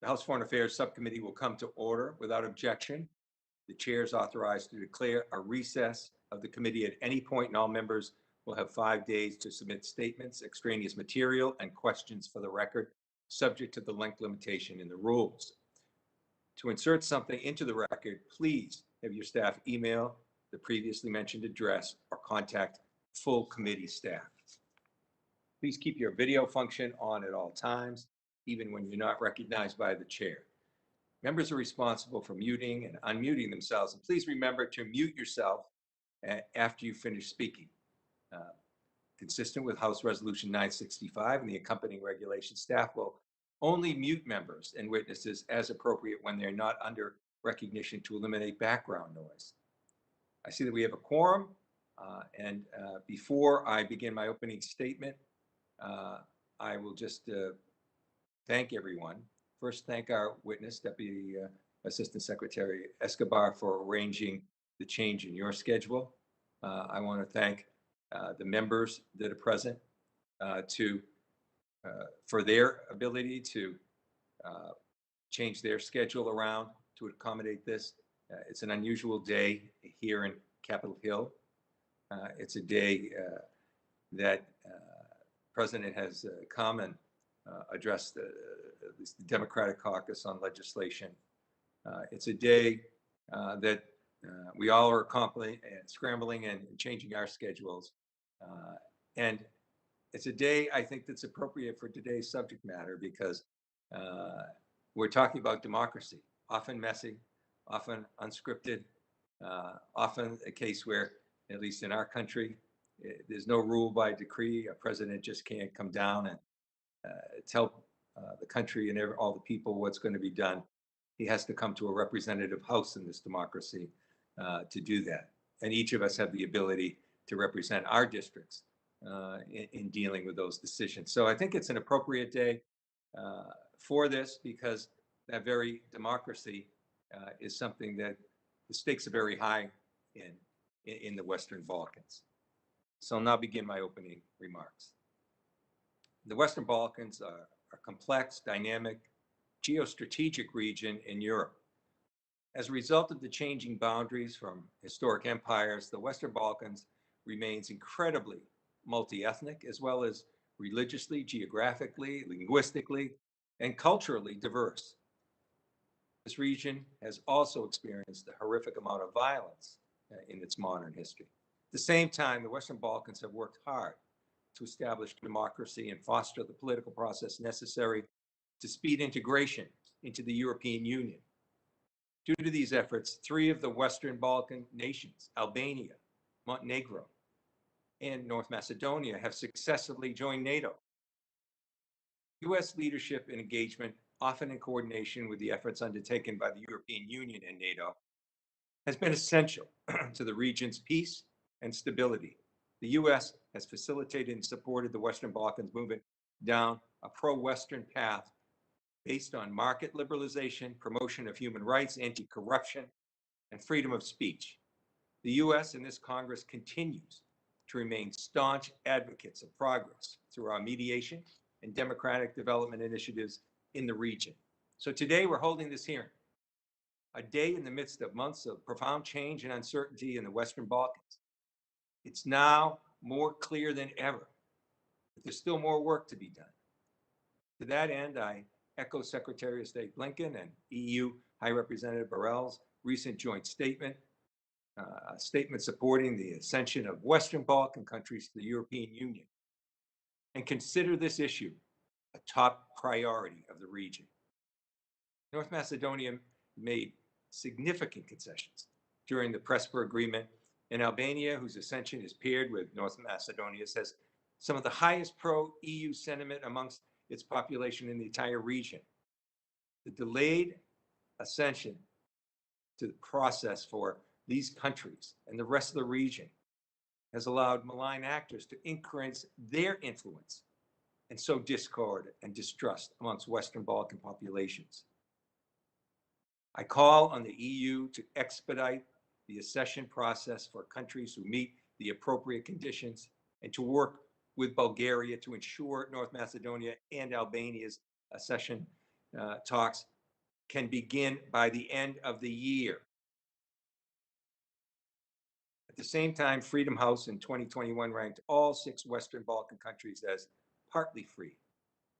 The House Foreign Affairs Subcommittee will come to order without objection. The chair is authorized to declare a recess of the committee at any point, and all members will have 5 days to submit statements, extraneous material, and questions for the record, subject to the length limitation in the rules. To insert something into the record, please have your staff email the previously mentioned address or contact full committee staff. Please keep your video function on at all times, even when you're not recognized by the chair. Members are responsible for muting and unmuting themselves, and please remember to mute yourself after you finish speaking. Consistent with House Resolution 965 and the accompanying regulation, staff will only mute members and witnesses as appropriate when they're not under recognition to eliminate background noise. I see that we have a quorum, and before I begin my opening statement, I will just thank everyone. First, thank our witness, Deputy Assistant Secretary Escobar, for arranging the change in your schedule. I want to thank the members that are present for their ability to change their schedule around to accommodate this. It's an unusual day here in Capitol Hill. It's a day that the President has come and addressed at least the Democratic caucus on legislation. It's a day that we all are scrambling and changing our schedules. And it's a day, I think, that's appropriate for today's subject matter because we're talking about democracy, often messy, often unscripted, often a case where, at least in our country, there's no rule by decree. A president just can't come down and tell the country and all the people what's going to be done. He has to come to a representative house in this democracy to do that. And each of us have the ability to represent our districts in dealing with those decisions. So I think it's an appropriate day for this because that very democracy is something that the stakes are very high in the Western Balkans. So I'll now begin my opening remarks. The Western Balkans are a complex, dynamic, geostrategic region in Europe. As a result of the changing boundaries from historic empires, the Western Balkans remains incredibly multi-ethnic, as well as religiously, geographically, linguistically, and culturally diverse. This region has also experienced a horrific amount of violence in its modern history. At the same time, the Western Balkans have worked hard to establish democracy and foster the political process necessary to speed integration into the European Union. Due to these efforts, 3 of the Western Balkan nations, Albania, Montenegro, and North Macedonia, have successively joined NATO. U.S. leadership and engagement, often in coordination with the efforts undertaken by the European Union and NATO, has been essential to the region's peace and stability. The U.S. has facilitated and supported the Western Balkans movement down a pro-Western path based on market liberalization, promotion of human rights, anti-corruption, and freedom of speech. The U.S. and this Congress continues to remain staunch advocates of progress through our mediation and democratic development initiatives in the region. So today we're holding this hearing, a day in the midst of months of profound change and uncertainty in the Western Balkans. It's now more clear than ever that there's still more work to be done. To that end, I echo Secretary of State Blinken and EU High Representative Borrell's recent joint statement, a statement supporting the accession of Western Balkan countries to the European Union, and consider this issue a top priority of the region. North Macedonia made significant concessions during the Prespa Agreement, and Albania, whose accession is paired with North Macedonia's, has some of the highest pro-EU sentiment amongst its population in the entire region. The delayed accession to the process for these countries and the rest of the region has allowed malign actors to increase their influence and sow discord and distrust amongst Western Balkan populations. I call on the EU to expedite the accession process for countries who meet the appropriate conditions and to work with Bulgaria to ensure North Macedonia and Albania's accession talks can begin by the end of the year. At the same time, Freedom House in 2021 ranked all 6 Western Balkan countries as partly free,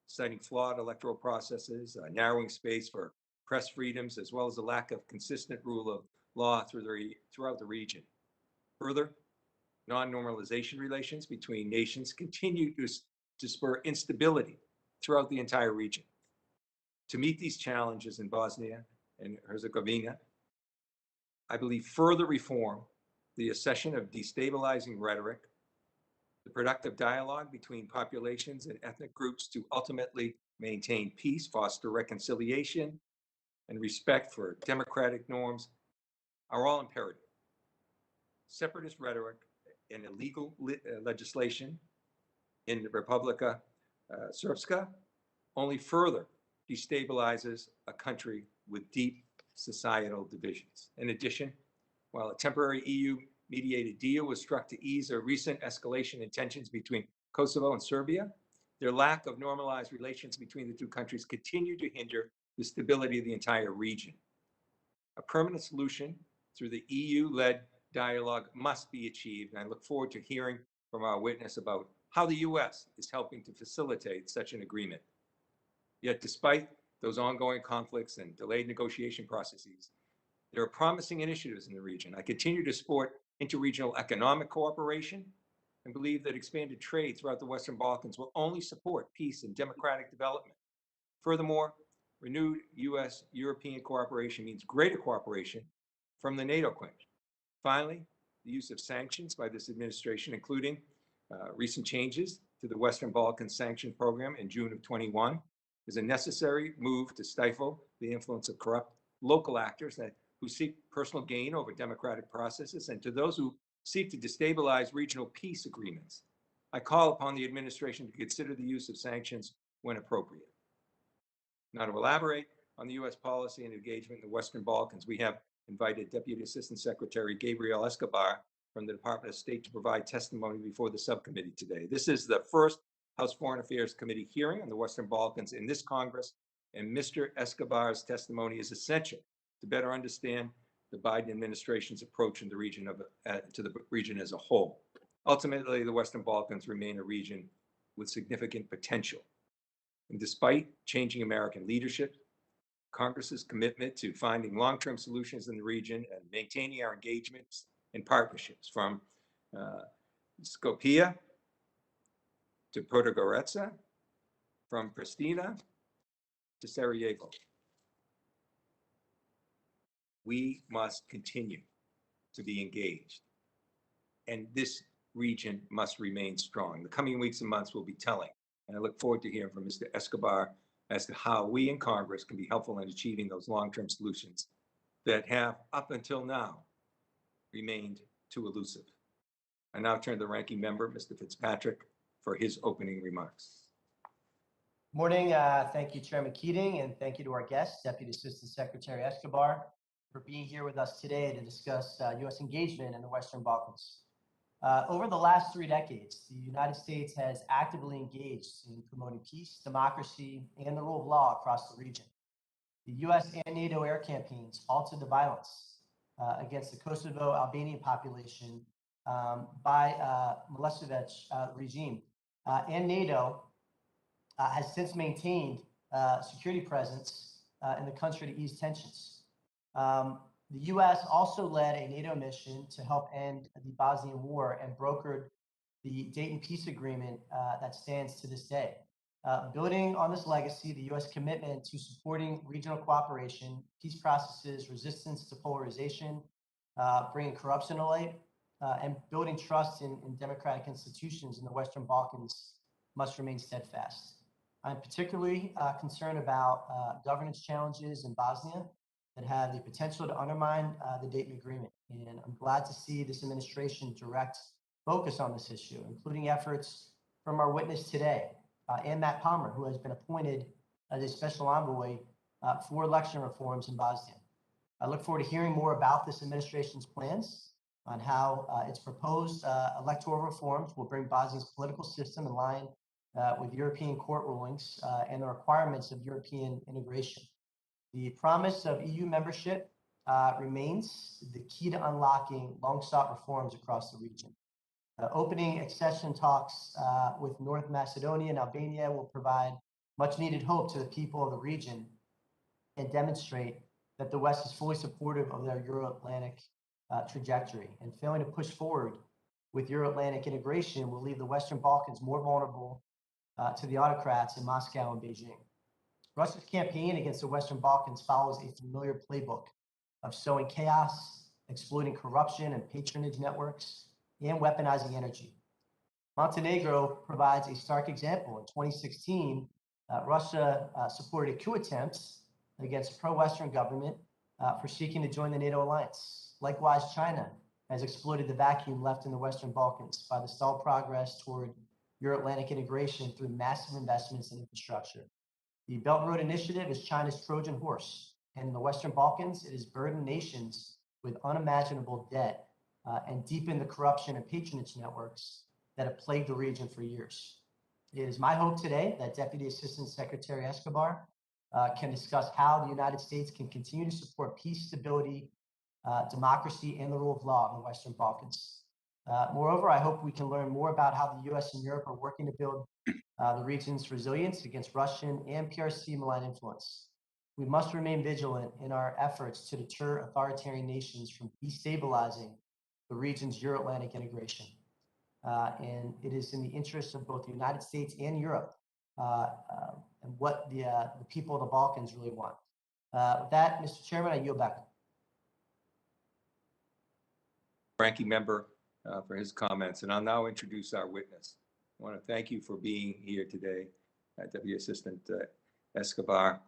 citing flawed electoral processes, narrowing space for press freedoms, as well as a lack of consistent rule of law throughout the region. Further, non-normalization relations between nations continue to spur instability throughout the entire region. To meet these challenges in Bosnia and Herzegovina, I believe further reform, the accession of destabilizing rhetoric, the productive dialogue between populations and ethnic groups to ultimately maintain peace, foster reconciliation, and respect for democratic norms are all imperative. Separatist rhetoric and illegal legislation in the Republika Srpska only further destabilizes a country with deep societal divisions. In addition, while a temporary EU-mediated deal was struck to ease a recent escalation in tensions between Kosovo and Serbia, their lack of normalized relations between the two countries continue to hinder the stability of the entire region. A permanent solution through the EU-led dialogue must be achieved, and I look forward to hearing from our witness about how the U.S. is helping to facilitate such an agreement. Yet, despite those ongoing conflicts and delayed negotiation processes, there are promising initiatives in the region. I continue to support interregional economic cooperation and believe that expanded trade throughout the Western Balkans will only support peace and democratic development. Furthermore, renewed U.S.-European cooperation means greater cooperation from the NATO countries. Finally, the use of sanctions by this administration, including recent changes to the Western Balkans sanction program in June of 21, is a necessary move to stifle the influence of corrupt local actors who seek personal gain over democratic processes, and to those who seek to destabilize regional peace agreements. I call upon the administration to consider the use of sanctions when appropriate. Now, to elaborate on the U.S. policy and engagement in the Western Balkans, we have invited Deputy Assistant Secretary Gabriel Escobar from the Department of State to provide testimony before the subcommittee today. This is the first House Foreign Affairs Committee hearing on the Western Balkans in this Congress, and Mr. Escobar's testimony is essential to better understand the Biden administration's approach in the region to the region as a whole. Ultimately, the Western Balkans remain a region with significant potential. And despite changing American leadership, Congress's commitment to finding long-term solutions in the region and maintaining our engagements and partnerships from Skopje to Podgorica, from Pristina to Sarajevo. We must continue to be engaged, and this region must remain strong. The coming weeks and months will be telling, and I look forward to hearing from Mr. Escobar as to how we in Congress can be helpful in achieving those long-term solutions that have, up until now, remained too elusive. I now turn to the ranking member, Mr. Fitzpatrick, for his opening remarks. Morning. Thank you, Chairman Keating, and thank you to our guest, Deputy Assistant Secretary Escobar, for being here with us today to discuss U.S. engagement in the Western Balkans. Over the last 3 decades, the United States has actively engaged in promoting peace, democracy, and the rule of law across the region. The U.S. and NATO air campaigns halted the violence against the Kosovo Albanian population by Milosevic regime, and NATO has since maintained security presence in the country to ease tensions. The U.S. also led a NATO mission to help end the Bosnian War and brokered the Dayton Peace Agreement that stands to this day. Building on this legacy, the U.S. commitment to supporting regional cooperation, peace processes, resistance to polarization, bringing corruption to light, and building trust in democratic institutions in the Western Balkans must remain steadfast. I'm particularly concerned about governance challenges in Bosnia that have the potential to undermine the Dayton Agreement. And I'm glad to see this administration direct focus on this issue, including efforts from our witness today, and Matt Palmer, who has been appointed as a special envoy for election reforms in Bosnia. I look forward to hearing more about this administration's plans on how its proposed electoral reforms will bring Bosnia's political system in line with European court rulings and the requirements of European integration. The promise of EU membership remains the key to unlocking long-sought reforms across the region. Opening accession talks with North Macedonia and Albania will provide much-needed hope to the people of the region and demonstrate that the West is fully supportive of their Euro-Atlantic trajectory. And failing to push forward with Euro-Atlantic integration will leave the Western Balkans more vulnerable to the autocrats in Moscow and Beijing. Russia's campaign against the Western Balkans follows a familiar playbook of sowing chaos, exploiting corruption and patronage networks, and weaponizing energy. Montenegro provides a stark example. In 2016, Russia supported a coup attempt against a pro-Western government for seeking to join the NATO alliance. Likewise, China has exploited the vacuum left in the Western Balkans by the stalled progress toward Euro-Atlantic integration through massive investments in infrastructure. The Belt and Road Initiative is China's Trojan horse, and in the Western Balkans, it has burdened nations with unimaginable debt and deepened the corruption and patronage networks that have plagued the region for years. It is my hope today that Deputy Assistant Secretary Escobar can discuss how the United States can continue to support peace, stability, democracy, and the rule of law in the Western Balkans. Moreover, I hope we can learn more about how the U.S. and Europe are working to build the region's resilience against Russian and PRC malign influence. We must remain vigilant in our efforts to deter authoritarian nations from destabilizing the region's Euro-Atlantic integration. And it is in the interest of both the United States and Europe and what the people of the Balkans really want. With that, Mr. Chairman, I yield back. Ranking member for his comments, and I'll now introduce our witness. I want to thank you for being here today, Deputy Assistant Escobar.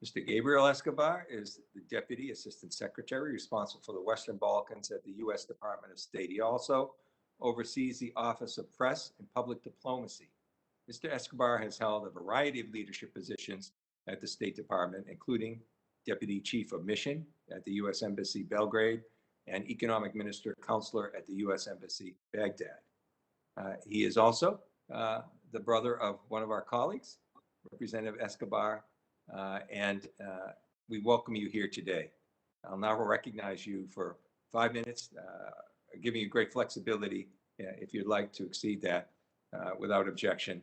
Mr. Gabriel Escobar is the Deputy Assistant Secretary responsible for the Western Balkans at the U.S. Department of State. He also oversees the Office of Press and Public Diplomacy. Mr. Escobar has held a variety of leadership positions at the State Department, including Deputy Chief of Mission at the U.S. Embassy Belgrade and Economic Minister Counselor at the U.S. Embassy Baghdad. He is also the brother of one of our colleagues, Representative Escobar, and we welcome you here today. I'll now recognize you for 5 minutes, giving you great flexibility if you'd like to exceed that without objection,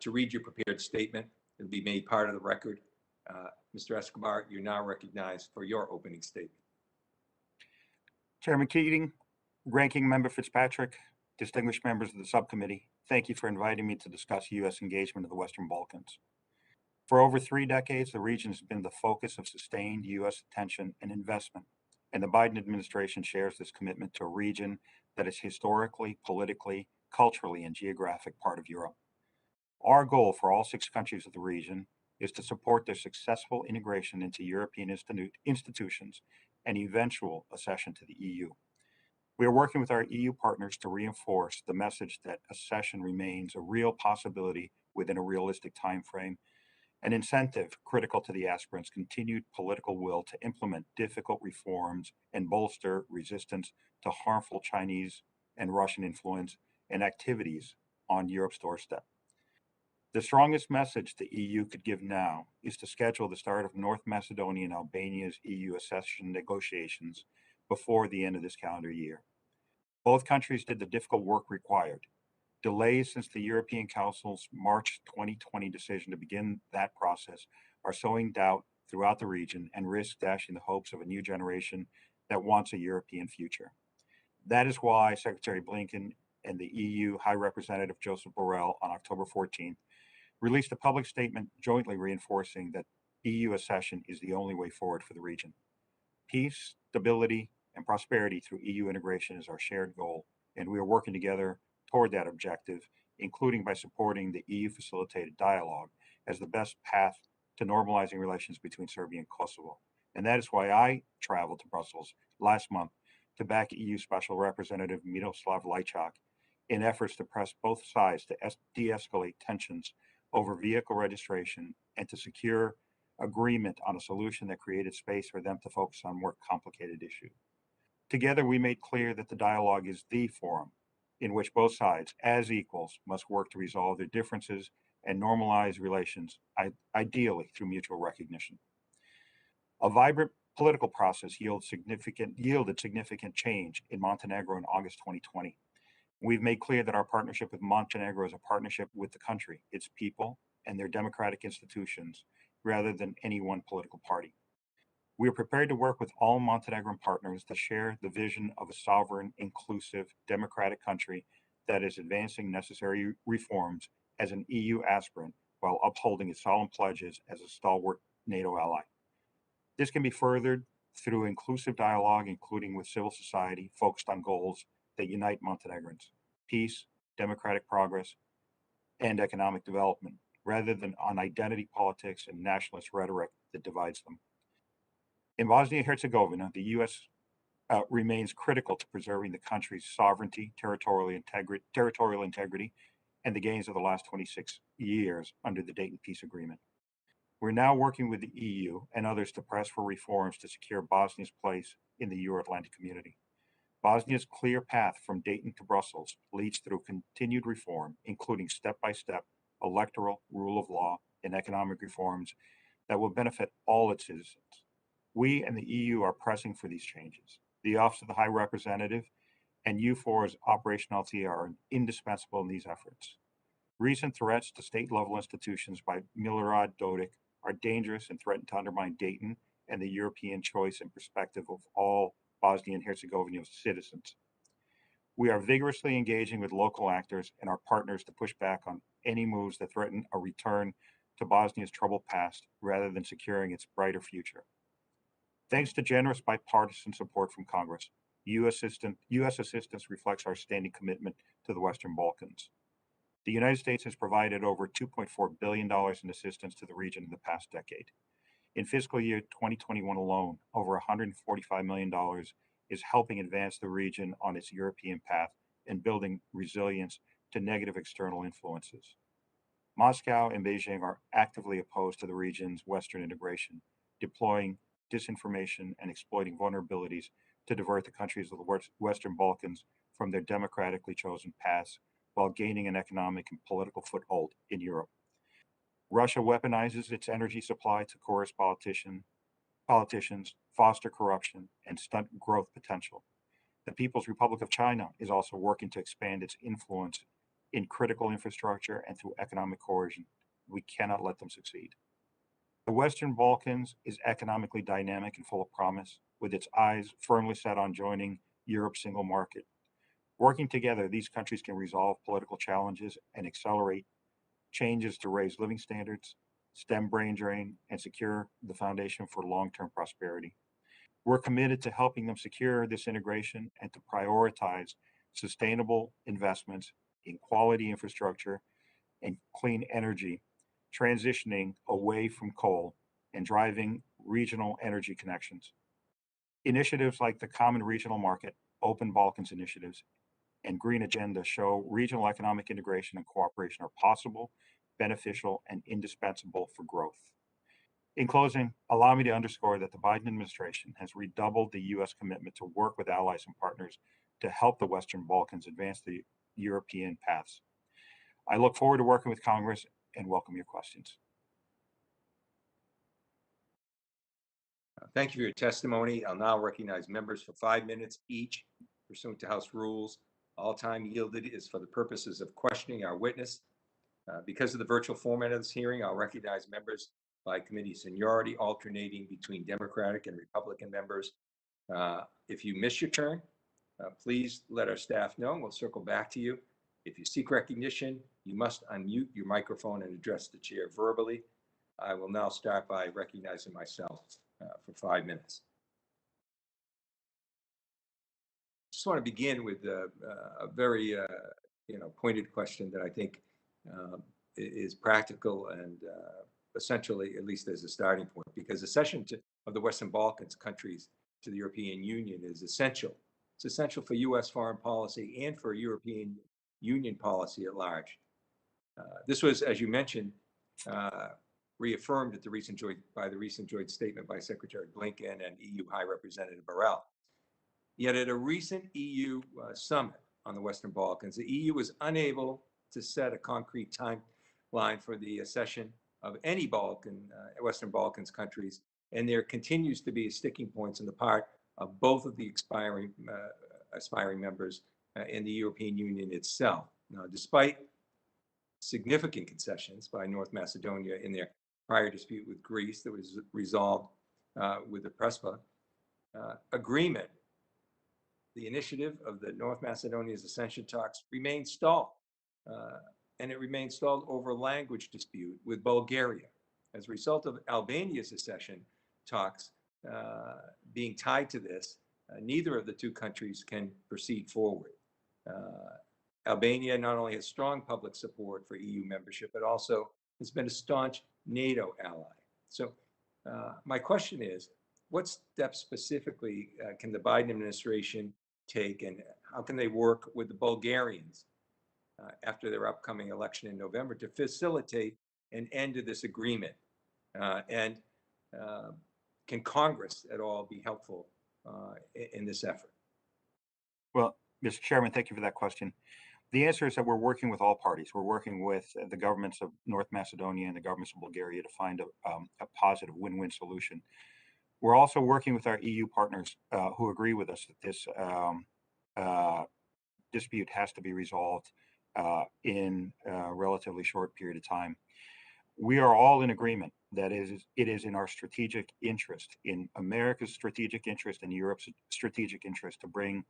to read your prepared statement. It'll be made part of the record. Mr. Escobar, you're now recognized for your opening statement. Chairman Keating, Ranking Member Fitzpatrick, distinguished members of the subcommittee, thank you for inviting me to discuss U.S. engagement in the Western Balkans. For over 3 decades, the region has been the focus of sustained U.S. attention and investment, and the Biden administration shares this commitment to a region that is historically, politically, culturally, and geographic part of Europe. Our goal for all 6 countries of the region is to support their successful integration into European institutions and eventual accession to the EU. We are working with our EU partners to reinforce the message that accession remains a real possibility within a realistic time frame, an incentive critical to the aspirants' continued political will to implement difficult reforms and bolster resistance to harmful Chinese and Russian influence and activities on Europe's doorstep. The strongest message the EU could give now is to schedule the start of North Macedonia and Albania's EU accession negotiations before the end of this calendar year. Both countries did the difficult work required. Delays since the European Council's March 2020 decision to begin that process are sowing doubt throughout the region and risk dashing the hopes of a new generation that wants a European future. That is why Secretary Blinken and the EU High Representative Joseph Borrell on October 14th released a public statement jointly reinforcing that EU accession is the only way forward for the region. Peace, stability, and prosperity through EU integration is our shared goal, and we are working together toward that objective, including by supporting the EU-facilitated dialogue as the best path to normalizing relations between Serbia and Kosovo. And that is why I traveled to Brussels last month to back EU Special Representative Miroslav Lajčák in efforts to press both sides to de-escalate tensions over vehicle registration and to secure agreement on a solution that created space for them to focus on more complicated issues. Together, we made clear that the dialogue is the forum in which both sides, as equals, must work to resolve their differences and normalize relations, ideally through mutual recognition. A vibrant political process yielded significant change in Montenegro in August 2020. We've made clear that our partnership with Montenegro is a partnership with the country, its people, and their democratic institutions, rather than any one political party. We are prepared to work with all Montenegrin partners to share the vision of a sovereign, inclusive, democratic country that is advancing necessary reforms as an EU aspirant while upholding its solemn pledges as a stalwart NATO ally. This can be furthered through inclusive dialogue, including with civil society, focused on goals that unite Montenegrins: peace, democratic progress, and economic development, rather than on identity politics and nationalist rhetoric that divides them. In Bosnia and Herzegovina, the U.S. Remains critical to preserving the country's sovereignty, territorial integrity, and the gains of the last 26 years under the Dayton Peace Agreement. We're now working with the EU and others to press for reforms to secure Bosnia's place in the Euro-Atlantic community. Bosnia's clear path from Dayton to Brussels leads through continued reform, including step-by-step electoral, rule of law, and economic reforms that will benefit all its citizens. We and the EU are pressing for these changes. The Office of the High Representative and EUFOR's operationality are indispensable in these efforts. Recent threats to state-level institutions by Milorad Dodik are dangerous and threaten to undermine Dayton and the European choice and perspective of all Bosnian and Herzegovina citizens. We are vigorously engaging with local actors and our partners to push back on any moves that threaten a return to Bosnia's troubled past rather than securing its brighter future. Thanks to generous bipartisan support from Congress, U.S. assistance reflects our standing commitment to the Western Balkans. The United States has provided over $2.4 billion in assistance to the region in the past decade. In fiscal year 2021 alone, over $145 million is helping advance the region on its European path and building resilience to negative external influences. Moscow and Beijing are actively opposed to the region's Western integration, deploying disinformation and exploiting vulnerabilities to divert the countries of the Western Balkans from their democratically chosen paths while gaining an economic and political foothold in Europe. Russia weaponizes its energy supply to coerce politicians, foster corruption, and stunt growth potential. The People's Republic of China is also working to expand its influence in critical infrastructure and through economic coercion. We cannot let them succeed. The Western Balkans is economically dynamic and full of promise, with its eyes firmly set on joining Europe's single market. Working together, these countries can resolve political challenges and accelerate changes to raise living standards, stem brain drain, and secure the foundation for long-term prosperity. We're committed to helping them secure this integration and to prioritize sustainable investments in quality infrastructure and clean energy, transitioning away from coal and driving regional energy connections. Initiatives like the Common Regional Market, Open Balkans initiatives, and Green Agenda show regional economic integration and cooperation are possible, beneficial, and indispensable for growth. In closing, allow me to underscore that the Biden administration has redoubled the U.S. commitment to work with allies and partners to help the Western Balkans advance the European paths. I look forward to working with Congress and welcome your questions. Thank you for your testimony. I'll now recognize members for 5 minutes each pursuant to House rules. All time yielded is for the purposes of questioning our witness. Because of the virtual format of this hearing, I'll recognize members by committee seniority, alternating between Democratic and Republican members. If you miss your turn, please let our staff know and we'll circle back to you. If you seek recognition, you must unmute your microphone and address the chair verbally. I will now start by recognizing myself for 5 minutes. Just want to begin with a very pointed question that I think is practical and essentially, at least as a starting point, because the accession of the Western Balkans countries to the European Union is essential. It's essential for U.S. foreign policy and for European Union policy at large. This was, as you mentioned, reaffirmed at by the recent joint statement by Secretary Blinken and EU High Representative Borrell. Yet at a recent EU summit, on the Western Balkans. The EU was unable to set a concrete timeline for the accession of any Western Balkans countries, and there continues to be sticking points on the part of both of the aspiring members in the European Union itself. Now, despite significant concessions by North Macedonia in their prior dispute with Greece that was resolved with the Prespa agreement, the initiative of the North Macedonia's accession talks remained stalled, and it remained stalled over language dispute with Bulgaria. As a result of Albania's accession talks being tied to this, neither of the two countries can proceed forward. Albania not only has strong public support for EU membership, but also has been a staunch NATO ally. So my question is, what steps specifically can the Biden administration take, and how can they work with the Bulgarians after their upcoming election in November to facilitate an end to this agreement? And can Congress at all be helpful in this effort? Well, Mr. Chairman, thank you for that question. The answer is that we're working with all parties. We're working with the governments of North Macedonia and the governments of Bulgaria to find a positive win-win solution. We're also working with our EU partners who agree with us that this dispute has to be resolved in a relatively short period of time. We are all in agreement that it is in our strategic interest, in America's strategic interest and Europe's strategic interest, to bring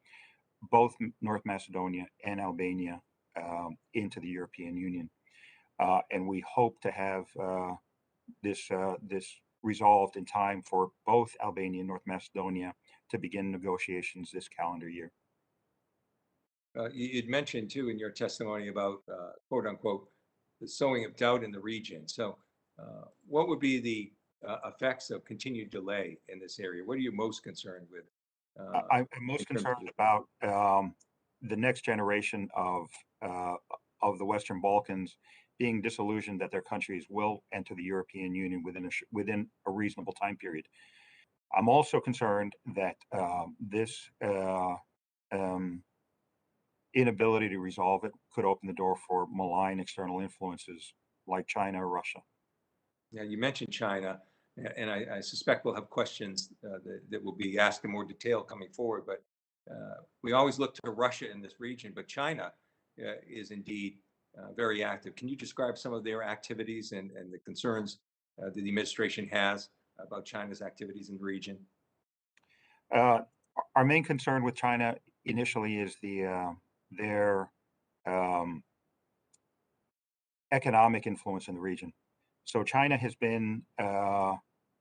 both North Macedonia and Albania into the European Union. And we hope to have this resolved in time for both Albania and North Macedonia to begin negotiations this calendar year. You'd mentioned too in your testimony about quote unquote the sowing of doubt in the region. So what would be the effects of continued delay in this area? What are you most concerned with? I'm most concerned about the next generation of the Western Balkans being disillusioned that their countries will enter the European Union within a reasonable time period. I'm also concerned that this inability to resolve it could open the door for malign external influences like China or Russia. Yeah, you mentioned China, and I suspect we'll have questions that will be asked in more detail coming forward, but we always look to Russia in this region, but China is indeed very active. Can you describe some of their activities and the concerns that the administration has about China's activities in the region? Our main concern with China initially is their economic influence in the region. So China has been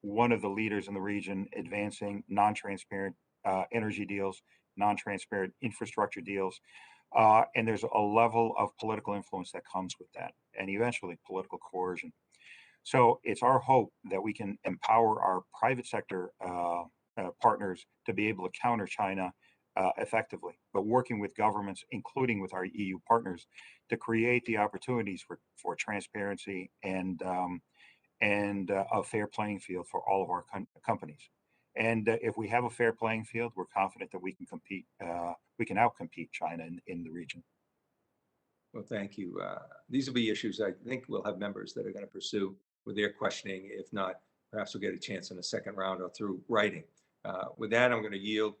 one of the leaders in the region advancing non-transparent energy deals, non-transparent infrastructure deals, and there's a level of political influence that comes with that, and eventually political coercion. So it's our hope that we can empower our private sector partners to be able to counter China effectively, but working with governments, including with our EU partners, to create the opportunities for transparency and a fair playing field for all of our companies. And if we have a fair playing field, we're confident that we can compete. We can outcompete China in the region. Well, thank you. These will be issues I think we'll have members that are going to pursue with their questioning. If not, perhaps we'll get a chance in the second round or through writing. With that, I'm going to yield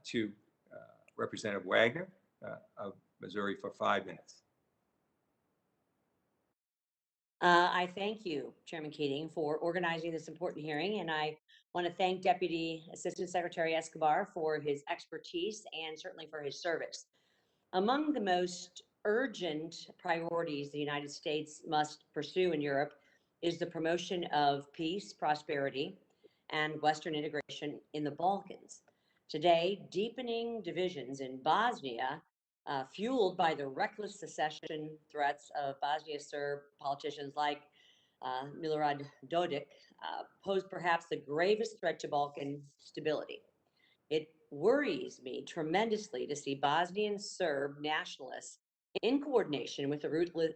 to Representative Wagner of Missouri for 5 minutes. I thank you, Chairman Keating, for organizing this important hearing, and I want to thank Deputy Assistant Secretary Escobar for his expertise and certainly for his service. Among the most urgent priorities the United States must pursue in Europe is the promotion of peace, prosperity, and Western integration in the Balkans. Today, deepening divisions in Bosnia, fueled by the reckless secession threats of Bosnia Serb politicians like Milorad Dodik, pose perhaps the gravest threat to Balkan stability. It worries me tremendously to see Bosnian Serb nationalists, in coordination with the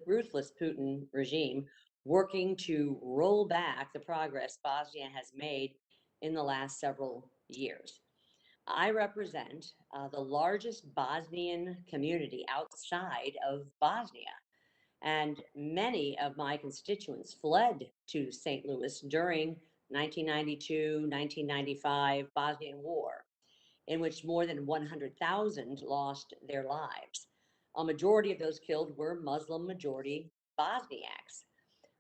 ruthless Putin regime, working to roll back the progress Bosnia has made in the last several years. I represent the largest Bosnian community outside of Bosnia, and many of my constituents fled to St. Louis during 1992-1995 Bosnian War, in which more than 100,000 lost their lives. A majority of those killed were Muslim majority Bosniaks.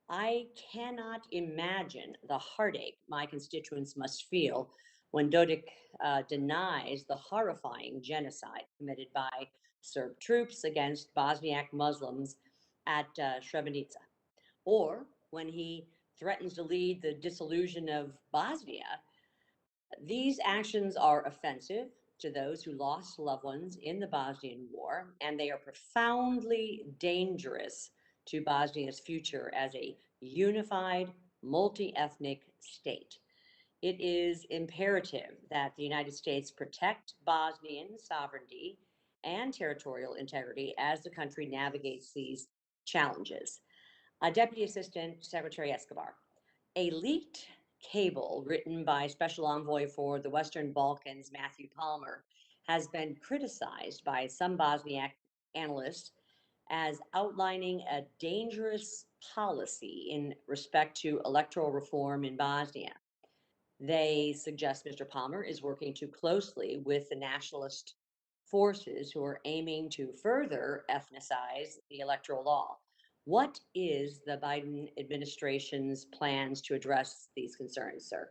I cannot imagine the heartache my constituents must feel when Dodik denies the horrifying genocide committed by Serb troops against Bosniak Muslims at Srebrenica, or when he threatens to lead the dissolution of Bosnia. These actions are offensive to those who lost loved ones in the Bosnian War, and they are profoundly dangerous to Bosnia's future as a unified, multi ethnic state. It is imperative that the United States protect Bosnian sovereignty and territorial integrity as the country navigates these challenges. Deputy Assistant Secretary Escobar, a leaked cable written by Special Envoy for the Western Balkans, Matthew Palmer, has been criticized by some Bosniak analysts as outlining a dangerous policy in respect to electoral reform in Bosnia. They suggest Mr. Palmer is working too closely with the nationalist forces who are aiming to further ethnicize the electoral law. What is the Biden administration's plans to address these concerns, sir?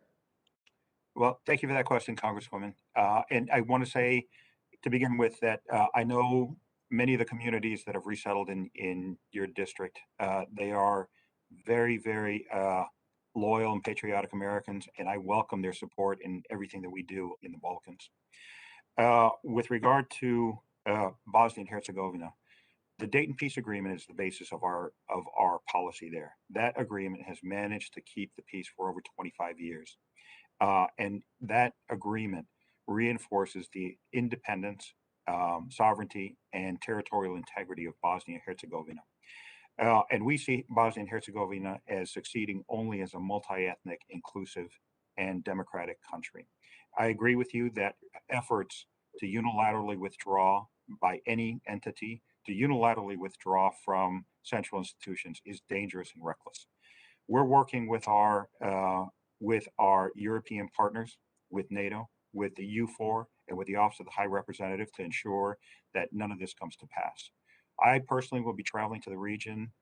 Well, thank you for that question, Congresswoman. And I want to say to begin with that I know many of the communities that have resettled in your district. They are very, very loyal and patriotic Americans, and I welcome their support in everything that we do in the Balkans. With regard to Bosnia and Herzegovina, the Dayton Peace Agreement is the basis of our policy there. That agreement has managed to keep the peace for over 25 years. And that agreement reinforces the independence, sovereignty, and territorial integrity of Bosnia and Herzegovina. And we see Bosnia and Herzegovina as succeeding only as a multi-ethnic, inclusive, and democratic country. I agree with you that efforts to unilaterally withdraw by any entity, to unilaterally withdraw from central institutions is dangerous and reckless. We're working with our European partners, with NATO, with the U4, and with the Office of the High Representative to ensure that none of this comes to pass. I personally will be traveling to the region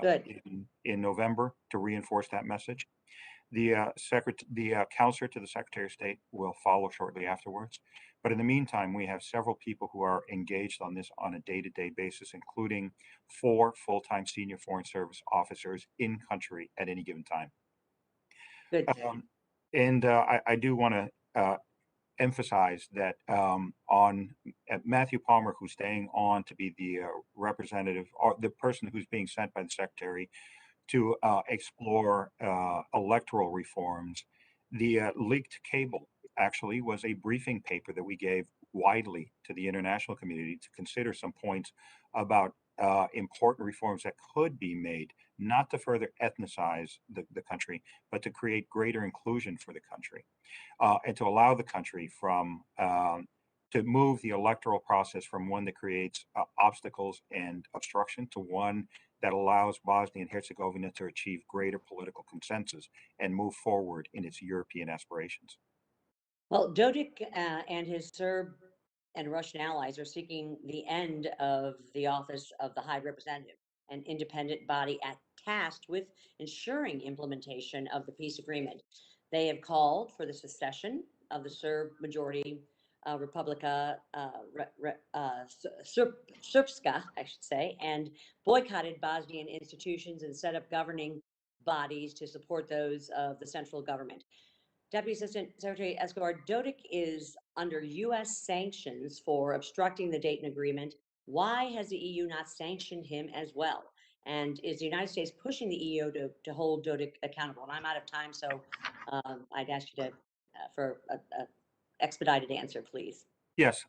Good. in November to reinforce that message. The counselor to the Secretary of State will follow shortly afterwards. But in the meantime, we have several people who are engaged on this on a day-to-day basis, including 4 full-time senior Foreign Service officers in country at any given time. Good. I do want to emphasize that on Matthew Palmer, who's staying on to be the representative or the person who's being sent by the secretary to explore electoral reforms, the leaked cable actually was a briefing paper that we gave widely to the international community to consider some points about important reforms that could be made, not to further ethnicize the country, but to create greater inclusion for the country, and to allow the country to move the electoral process from one that creates obstacles and obstruction to one that allows Bosnia and Herzegovina to achieve greater political consensus and move forward in its European aspirations. Well, Dodik and his Serb and Russian allies are seeking the end of the Office of the High Representative, an independent body tasked with ensuring implementation of the peace agreement. They have called for the secession of the Serb majority Republika Srpska, I should say, and boycotted Bosnian institutions and set up governing bodies to support those of the central government. Deputy Assistant Secretary Escobar, Dodik is under U.S. sanctions for obstructing the Dayton Agreement. Why has the EU not sanctioned him as well? And is the United States pushing the EU to hold Dodik accountable? And I'm out of time, so I'd ask you to for a expedited answer, please. Yes,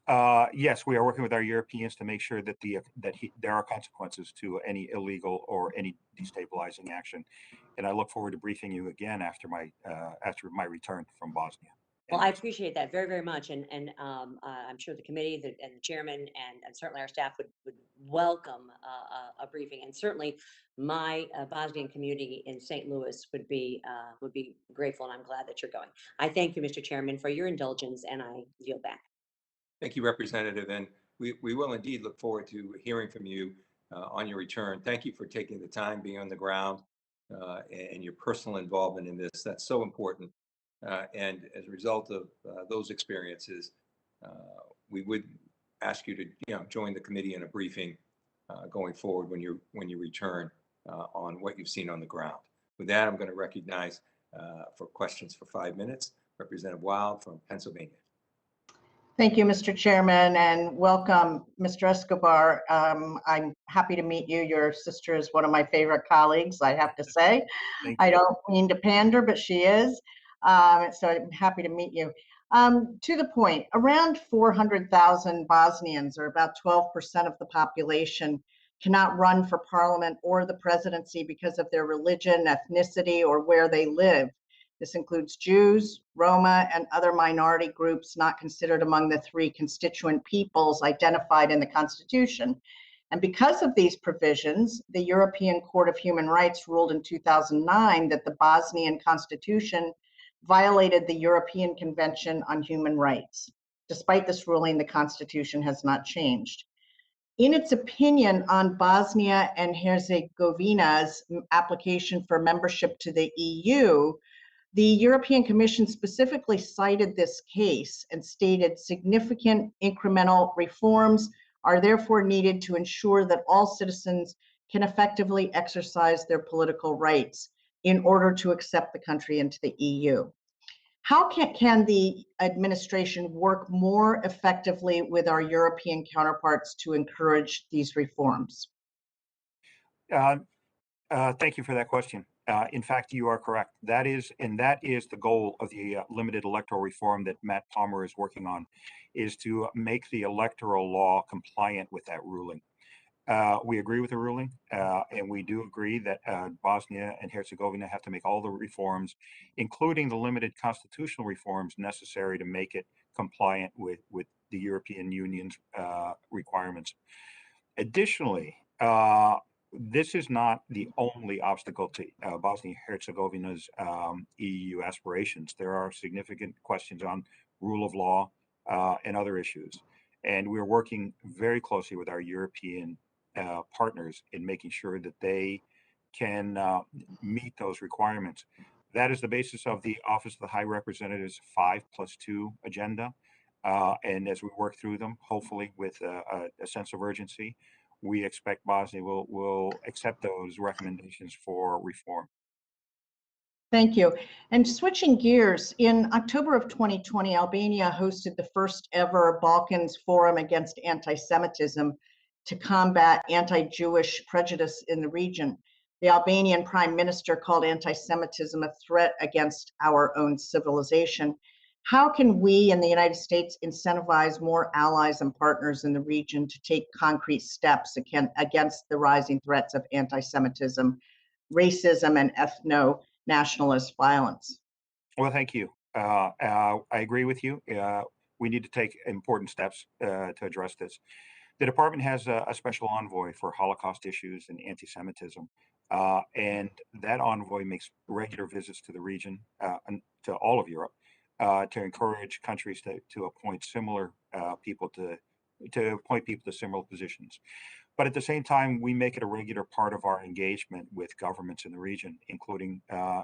yes, we are working with our Europeans to make sure that there are consequences to any illegal or any destabilizing action, and I look forward to briefing you again after my return from Bosnia. Well, I appreciate that very, very much, and I'm sure the committee and the chairman and certainly our staff would welcome a briefing, and certainly my Bosnian community in St. Louis would be grateful, and I'm glad that you're going. I thank you, Mr. Chairman, for your indulgence, and I yield back. Thank you, Representative, and we will indeed look forward to hearing from you on your return. Thank you for taking the time, being on the ground, and your personal involvement in this. That's so important. And as a result of those experiences, we would ask you to join the committee in a briefing going forward when you return on what you've seen on the ground. With that, I'm going to recognize for questions for 5 minutes, Representative Wild from Pennsylvania. Thank you, Mr. Chairman, and welcome, Mr. Escobar. I'm happy to meet you. Your sister is one of my favorite colleagues, I have to say. I don't mean to pander, but she is. So I'm happy to meet you. To the point, around 400,000 Bosnians, or about 12% of the population, cannot run for parliament or the presidency because of their religion, ethnicity, or where they live. This includes Jews, Roma, and other minority groups not considered among the 3 constituent peoples identified in the Constitution. And because of these provisions, the European Court of Human Rights ruled in 2009 that the Bosnian Constitution violated the European Convention on Human Rights. Despite this ruling, the Constitution has not changed. In its opinion on Bosnia and Herzegovina's application for membership to the EU, the European Commission specifically cited this case and stated significant incremental reforms are therefore needed to ensure that all citizens can effectively exercise their political rights in order to accept the country into the EU. How can the administration work more effectively with our European counterparts to encourage these reforms? Thank you for that question. In fact, you are correct. That is the goal of the limited electoral reform that Matt Palmer is working on, is to make the electoral law compliant with that ruling. We agree with the ruling, and we do agree that Bosnia and Herzegovina have to make all the reforms, including the limited constitutional reforms necessary to make it compliant with the European Union's requirements. Additionally, this is not the only obstacle to Bosnia and Herzegovina's EU aspirations. There are significant questions on rule of law and other issues. And we're working very closely with our European partners in making sure that they can meet those requirements. That is the basis of the Office of the High Representative's 5+2 agenda. And as we work through them, hopefully with a sense of urgency, we expect Bosnia will accept those recommendations for reform. Thank you. And switching gears, in October of 2020, Albania hosted the first ever Balkans Forum against anti-Semitism to combat anti-Jewish prejudice in the region. The Albanian Prime Minister called anti-Semitism a threat against our own civilization. How can we in the United States incentivize more allies and partners in the region to take concrete steps against the rising threats of anti-Semitism, racism, and ethno-nationalist violence? Well, thank you. I agree with you. We need to take important steps to address this. The department has a special envoy for Holocaust issues and anti-Semitism, and that envoy makes regular visits to the region, and to all of Europe, to encourage countries to appoint similar people to appoint people to similar positions. But at the same time, we make it a regular part of our engagement with governments in the region, including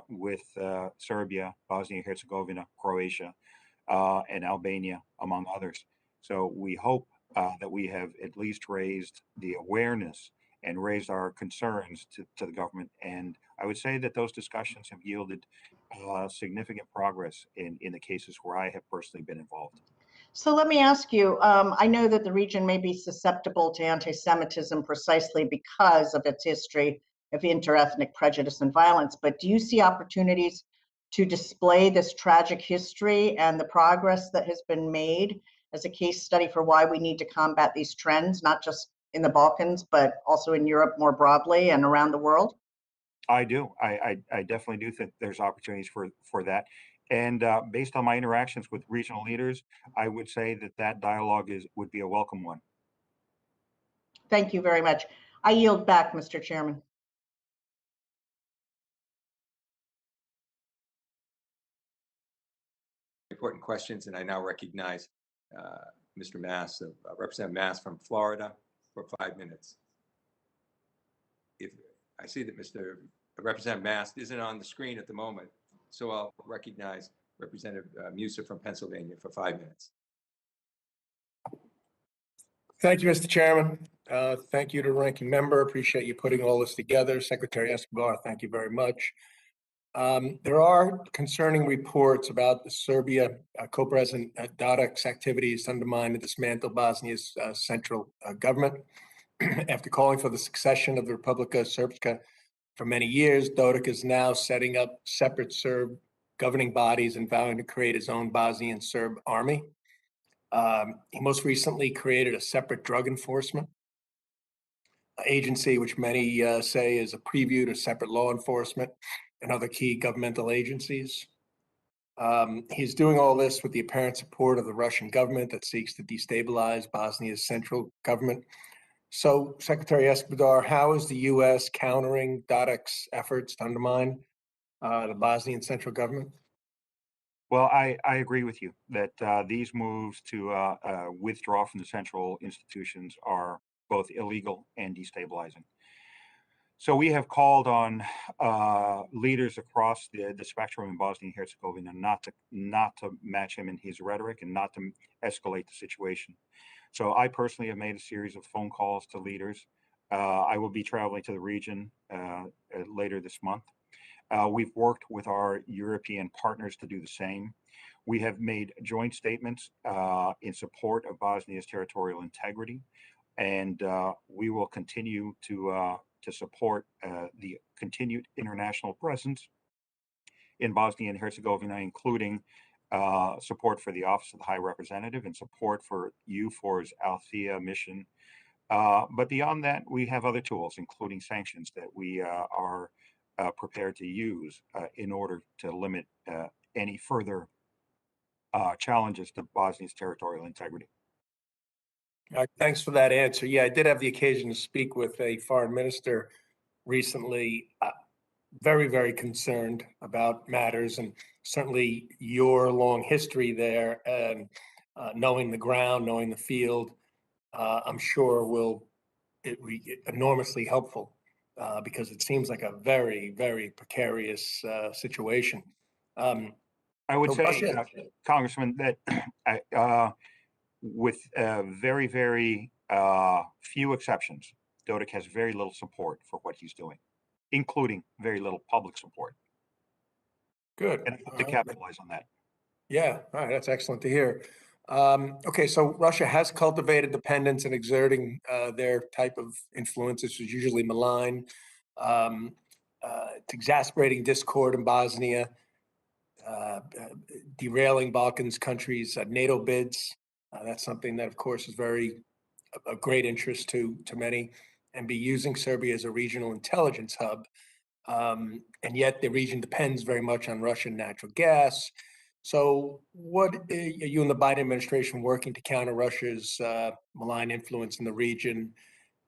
with Serbia, Bosnia and Herzegovina, Croatia, and Albania, among others. So we hope that we have at least raised the awareness and raised our concerns to the government. And I would say that those discussions have yielded significant progress in the cases where I have personally been involved. So let me ask you, I know that the region may be susceptible to anti-Semitism precisely because of its history of interethnic prejudice and violence, but do you see opportunities to display this tragic history and the progress that has been made as a case study for why we need to combat these trends, not just in the Balkans, but also in Europe more broadly and around the world? I do. I definitely do think there's opportunities for that. And based on my interactions with regional leaders, I would say that that dialogue would be a welcome one. Thank you very much. I yield back, Mr. Chairman. Important questions, and I now recognize Mr. Mass, Representative Mass from Florida, for 5 minutes. If I see that Mr. Representative Mass isn't on the screen at the moment, so I'll recognize Representative Musa from Pennsylvania for 5 minutes. Thank you, Mr. Chairman. Thank you to Ranking Member. Appreciate you putting all this together. Secretary Escobar, thank you very much. There are concerning reports about the Serbia co-president Dodik's activities to undermine and dismantle Bosnia's central government. After calling for the succession of the Republika Srpska for many years, Dodik is now setting up separate Serb governing bodies and vowing to create his own Bosnian Serb army. He most recently created a separate drug enforcement agency, which many say is a preview to separate law enforcement and other key governmental agencies. He's doing all this with the apparent support of the Russian government that seeks to destabilize Bosnia's central government. So, Secretary Escobar, how is the U.S. countering Dodik's efforts to undermine the Bosnian central government? Well, I agree with you that these moves to withdraw from the central institutions are both illegal and destabilizing. So we have called on leaders across the spectrum in Bosnia and Herzegovina not to match him in his rhetoric and not to escalate the situation. So I personally have made a series of phone calls to leaders. I will be traveling to the region later this month. We've worked with our European partners to do the same. We have made joint statements in support of Bosnia's territorial integrity, and we will continue to support the continued international presence in Bosnia and Herzegovina, including support for the Office of the High Representative and support for EUFOR's Althea mission. But beyond that, we have other tools, including sanctions, that we are prepared to use in order to limit any further challenges to Bosnia's territorial integrity. Thanks for that answer. Yeah, I did have the occasion to speak with a foreign minister recently, very, very concerned about matters, and certainly your long history there and knowing the ground, knowing the field, I'm sure will be enormously helpful because it seems like a very, very precarious situation. I would So say, Russia- Congressman, that with very, very few exceptions, Dodik has very little support for what he's doing, including very little public support. Good. And I hope to capitalize on that. Yeah, all right, that's excellent to hear. Okay, so Russia has cultivated dependence and exerting their type of influence, which is usually malign. It's exasperating discord in Bosnia, derailing Balkans countries' NATO bids. That's something that, of course, is of great interest to many, and be using Serbia as a regional intelligence hub. And yet the region depends very much on Russian natural gas. So what are you and the Biden administration working to counter Russia's malign influence in the region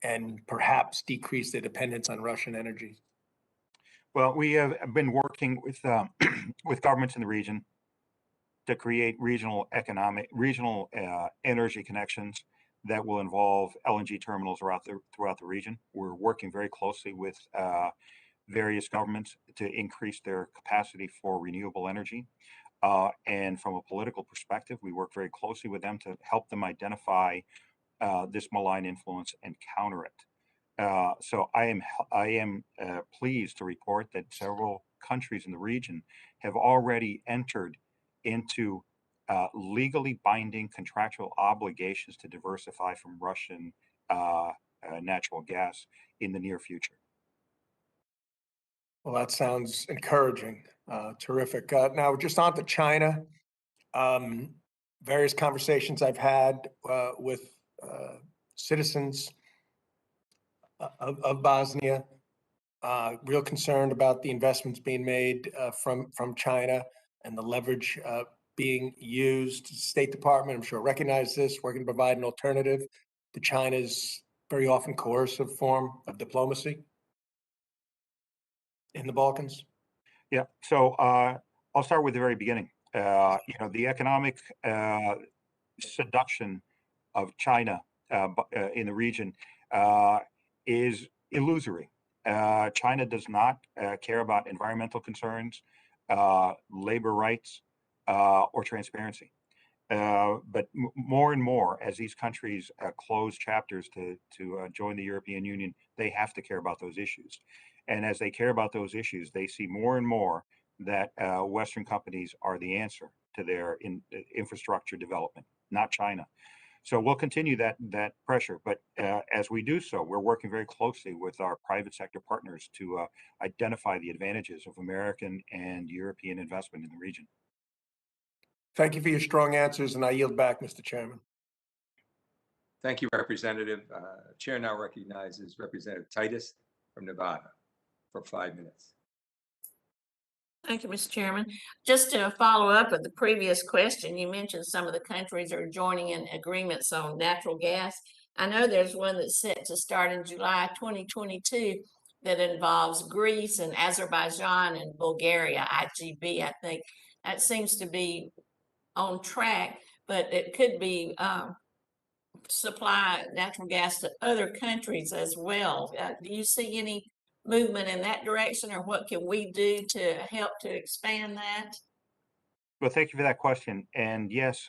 and perhaps decrease their dependence on Russian energy? Well, we have been working with with governments in the region to create regional energy connections that will involve LNG terminals throughout the region. We're working very closely with various governments to increase their capacity for renewable energy. And from a political perspective, we work very closely with them to help them identify this malign influence and counter it. So I am pleased to report that several countries in the region have already entered into legally binding contractual obligations to diversify from Russian natural gas in the near future. Well, that sounds encouraging. Terrific. Now, just on to China. Various conversations I've had with citizens of Bosnia, real concerned about the investments being made from China and the leverage being used. State Department, I'm sure, recognize this, working to provide an alternative to China's very often coercive form of diplomacy in the Balkans? Yeah, so I'll start with the very beginning. The economic seduction of China in the region is illusory. China does not care about environmental concerns, labor rights, or transparency. But more and more, as these countries close chapters to join the European Union, they have to care about those issues. And as they care about those issues, they see more and more that Western companies are the answer to their infrastructure development, not China. So we'll continue that pressure. But as we do so, we're working very closely with our private sector partners to identify the advantages of American and European investment in the region. Thank you for your strong answers, and I yield back, Mr. Chairman. Thank you, Representative. Chair now recognizes Representative Titus from Nevada for 5 minutes. Thank you, Mr. Chairman. Just to follow up with the previous question, you mentioned some of the countries are joining in agreements on natural gas. I know there's one that's set to start in July 2022 that involves Greece and Azerbaijan and Bulgaria, IGB, I think. That seems to be on track, but it could be supply natural gas to other countries as well. Do you see any movement in that direction, or what can we do to help to expand that? Well, thank you for that question. And yes,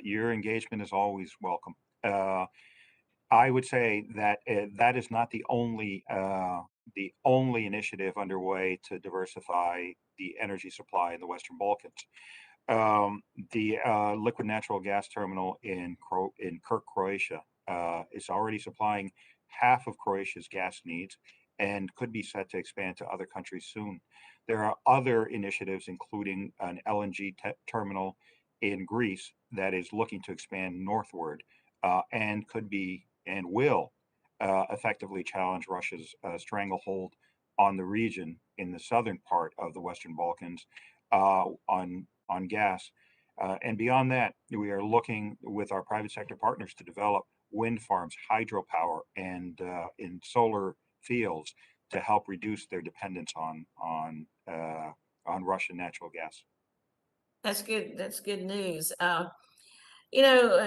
your engagement is always welcome. I would say that that is not the only initiative underway to diversify the energy supply in the Western Balkans. The liquid natural gas terminal in Kirk, Croatia, is already supplying half of Croatia's gas needs and could be set to expand to other countries soon. There are other initiatives, including an LNG terminal in Greece that is looking to expand northward and could be and will effectively challenge Russia's stranglehold on the region in the southern part of the Western Balkans on gas. And beyond that, we are looking with our private sector partners to develop wind farms, hydropower, and in solar fields to help reduce their dependence on Russian natural gas. That's good. That's good news.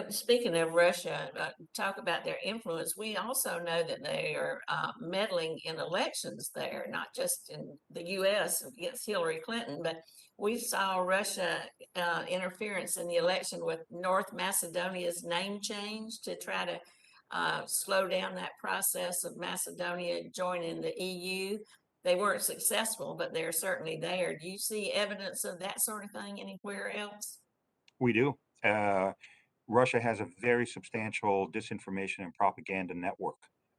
Speaking of Russia, talk about their influence. We also know that they are meddling in elections there, not just in the U.S. against Hillary Clinton, but we saw Russia interference in the election with North Macedonia's name change to try to slow down that process of Macedonia joining the EU. They weren't successful, but they're certainly there. Do you see evidence of that sort of thing anywhere else? We do. Russia has a very substantial disinformation and propaganda network,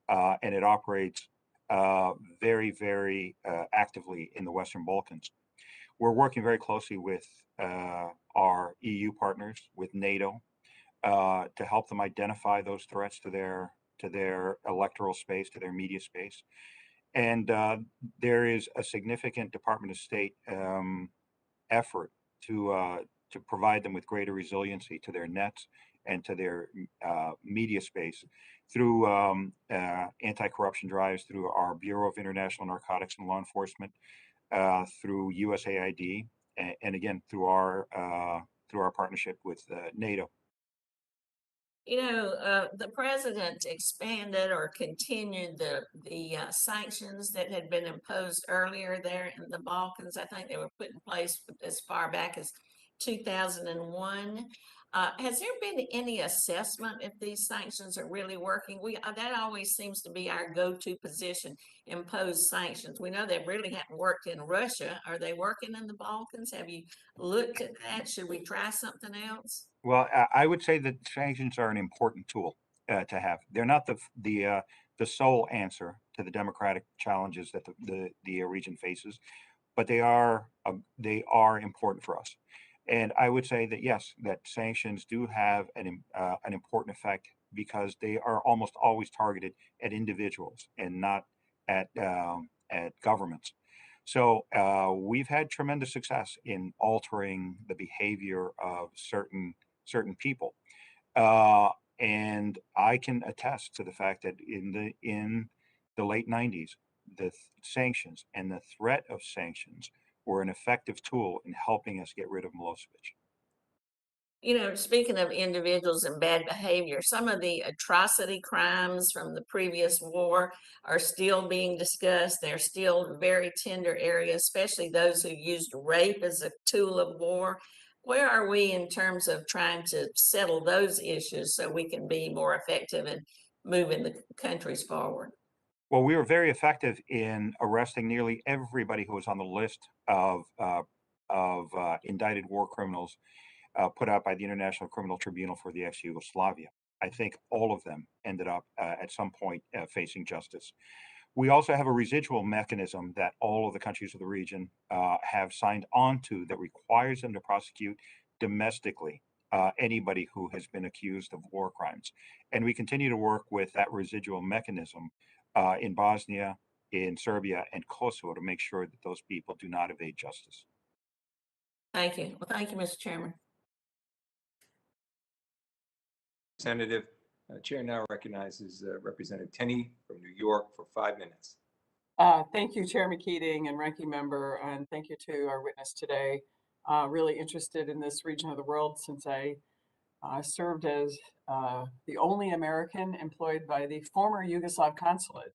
and it operates very, very actively in the Western Balkans. We're working very closely with our EU partners, with NATO, to help them identify those threats to their electoral space, to their media space. And there is a significant Department of State effort to provide them with greater resiliency to their nets and to their media space through anti-corruption drives, through our Bureau of International Narcotics and Law Enforcement, through USAID, and again through our partnership with NATO. The president expanded or continued the sanctions that had been imposed earlier there in the Balkans. I think they were put in place as far back as 2001. Has there been any assessment if these sanctions are really working? That always seems to be our go-to position, impose sanctions. We know they really haven't worked in Russia. Are they working in the Balkans? Have you looked at that? Should we try something else? Well, I would say that sanctions are an important tool to have. They're not the sole answer to the democratic challenges that the region faces, but they are important for us. And I would say that yes, that sanctions do have an important effect because they are almost always targeted at individuals and not at governments. So we've had tremendous success in altering the behavior of certain people. And I can attest to the fact that in the late 90s, the sanctions and the threat of sanctions were an effective tool in helping us get rid of Milosevic. You know, speaking of individuals and bad behavior, some of the atrocity crimes from the previous war are still being discussed. They're still very tender areas, especially those who used rape as a tool of war. Where are we in terms of trying to settle those issues so we can be more effective in moving the countries forward? Well, we were very effective in arresting nearly everybody who was on the list of indicted war criminals put out by the International Criminal Tribunal for the ex-Yugoslavia. I think all of them ended up at some point facing justice. We also have a residual mechanism that all of the countries of the region have signed on to that requires them to prosecute domestically anybody who has been accused of war crimes. And we continue to work with that residual mechanism in Bosnia, in Serbia, and Kosovo to make sure that those people do not evade justice. Thank you. Well, thank you, Mr. Chairman. Representative, Chair now recognizes Representative Tenney from New York for 5 minutes. Thank you, Chairman Keating and Ranking Member, and thank you to our witness today. Really interested in this region of the world since I served as the only American employed by the former Yugoslav consulate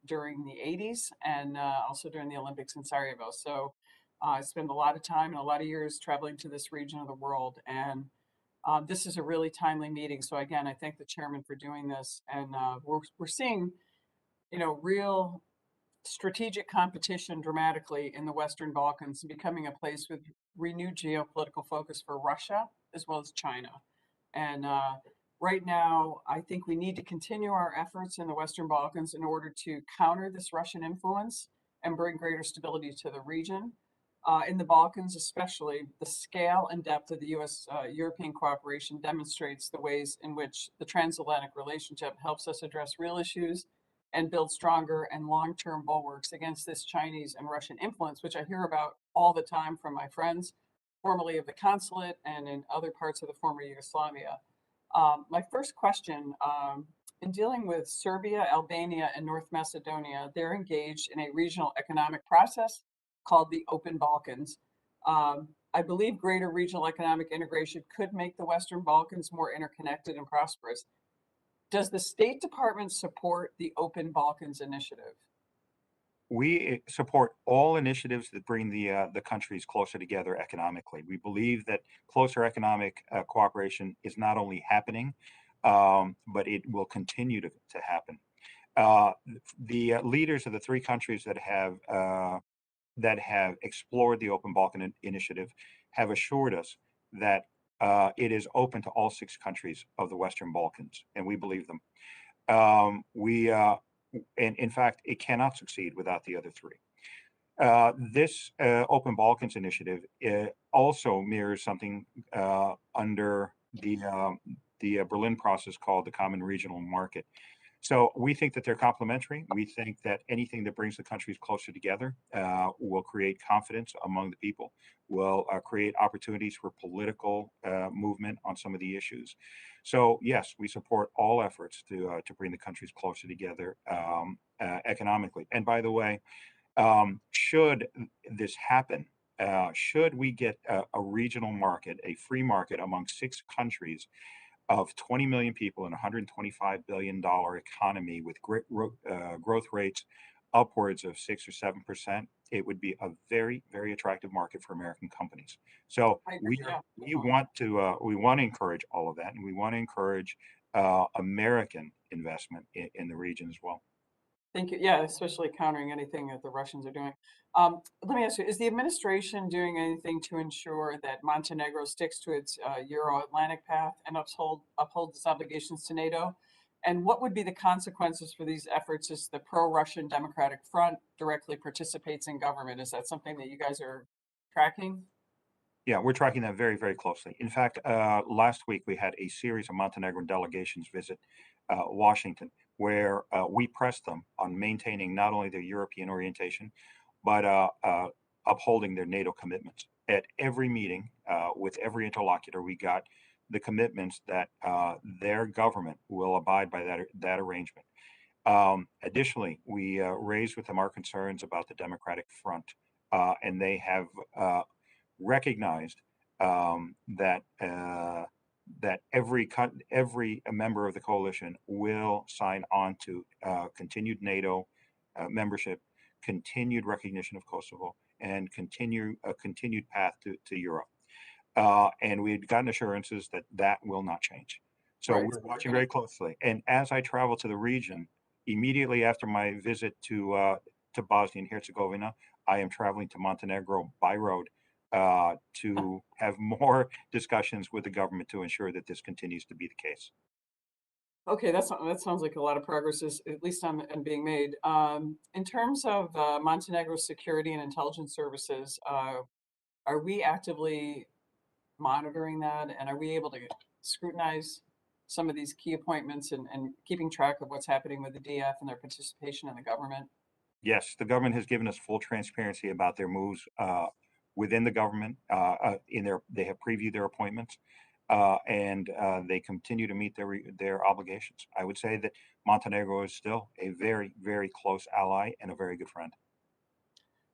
during the 80s and also during the Olympics in Sarajevo. So I spent a lot of time and a lot of years traveling to this region of the world, and this is a really timely meeting. So again, I thank the chairman for doing this, and we're seeing, real strategic competition dramatically in the Western Balkans, becoming a place with renewed geopolitical focus for Russia as well as China. And right now, I think we need to continue our efforts in the Western Balkans in order to counter this Russian influence and bring greater stability to the region. In the Balkans, especially, the scale and depth of the U.S.-European cooperation demonstrates the ways in which the transatlantic relationship helps us address real issues and build stronger and long-term bulwarks against this Chinese and Russian influence, which I hear about all the time from my friends, formerly of the consulate and in other parts of the former Yugoslavia. My first question, in dealing with Serbia, Albania, and North Macedonia, they're engaged in a regional economic process called the Open Balkans. I believe greater regional economic integration could make the Western Balkans more interconnected and prosperous. Does the State Department support the Open Balkans initiative? We support all initiatives that bring the countries closer together economically. We believe that closer economic cooperation is not only happening, but it will continue to happen. The leaders of the three countries that have explored the Open Balkan Initiative have assured us that it is open to all 6 countries of the Western Balkans, and we believe them. And in fact, it cannot succeed without the other 3. This Open Balkans Initiative also mirrors something under the Berlin process called the Common Regional Market. So we think that they're complementary. We think that anything that brings the countries closer together will create confidence among the people, will create opportunities for political movement on some of the issues. So yes, we support all efforts to bring the countries closer together economically. And by the way, should this happen, should we get a regional market, a free market among 6 countries of 20 million people and $125 billion economy with great growth rates upwards of 6 or 7%, it would be a very, very attractive market for American companies. So we want to encourage all of that, and we want to encourage American investment in the region as well. Thank you. Yeah, especially countering anything that the Russians are doing. Let me ask you, is the administration doing anything to ensure that Montenegro sticks to its Euro-Atlantic path and upholds its obligations to NATO? And what would be the consequences for these efforts as the pro-Russian Democratic Front directly participates in government? Is that something that you guys are tracking? Yeah, we're tracking that very, very closely. In fact, last week we had a series of Montenegrin delegations visit Washington, where we pressed them on maintaining not only their European orientation, but upholding their NATO commitments. At every meeting with every interlocutor, we got the commitments that their government will abide by that arrangement. Additionally, we raised with them our concerns about the Democratic Front, and they have recognized that every member of the coalition will sign on to continued NATO membership, continued recognition of Kosovo, and a continued path to Europe. And we had gotten assurances that that will not change. So Right. we're watching very closely. And as I travel to the region, immediately after my visit to Bosnia and Herzegovina, I am traveling to Montenegro by road to have more discussions with the government to ensure that this continues to be the case. Okay, that sounds like a lot of progress is at least on being made. In terms of Montenegro's security and intelligence services, are we actively monitoring that, and are we able to scrutinize some of these key appointments and keeping track of what's happening with the DF and their participation in the government? Yes, the government has given us full transparency about their moves within the government. They have previewed their appointments, and they continue to meet their obligations. I would say that Montenegro is still a very, very close ally and a very good friend.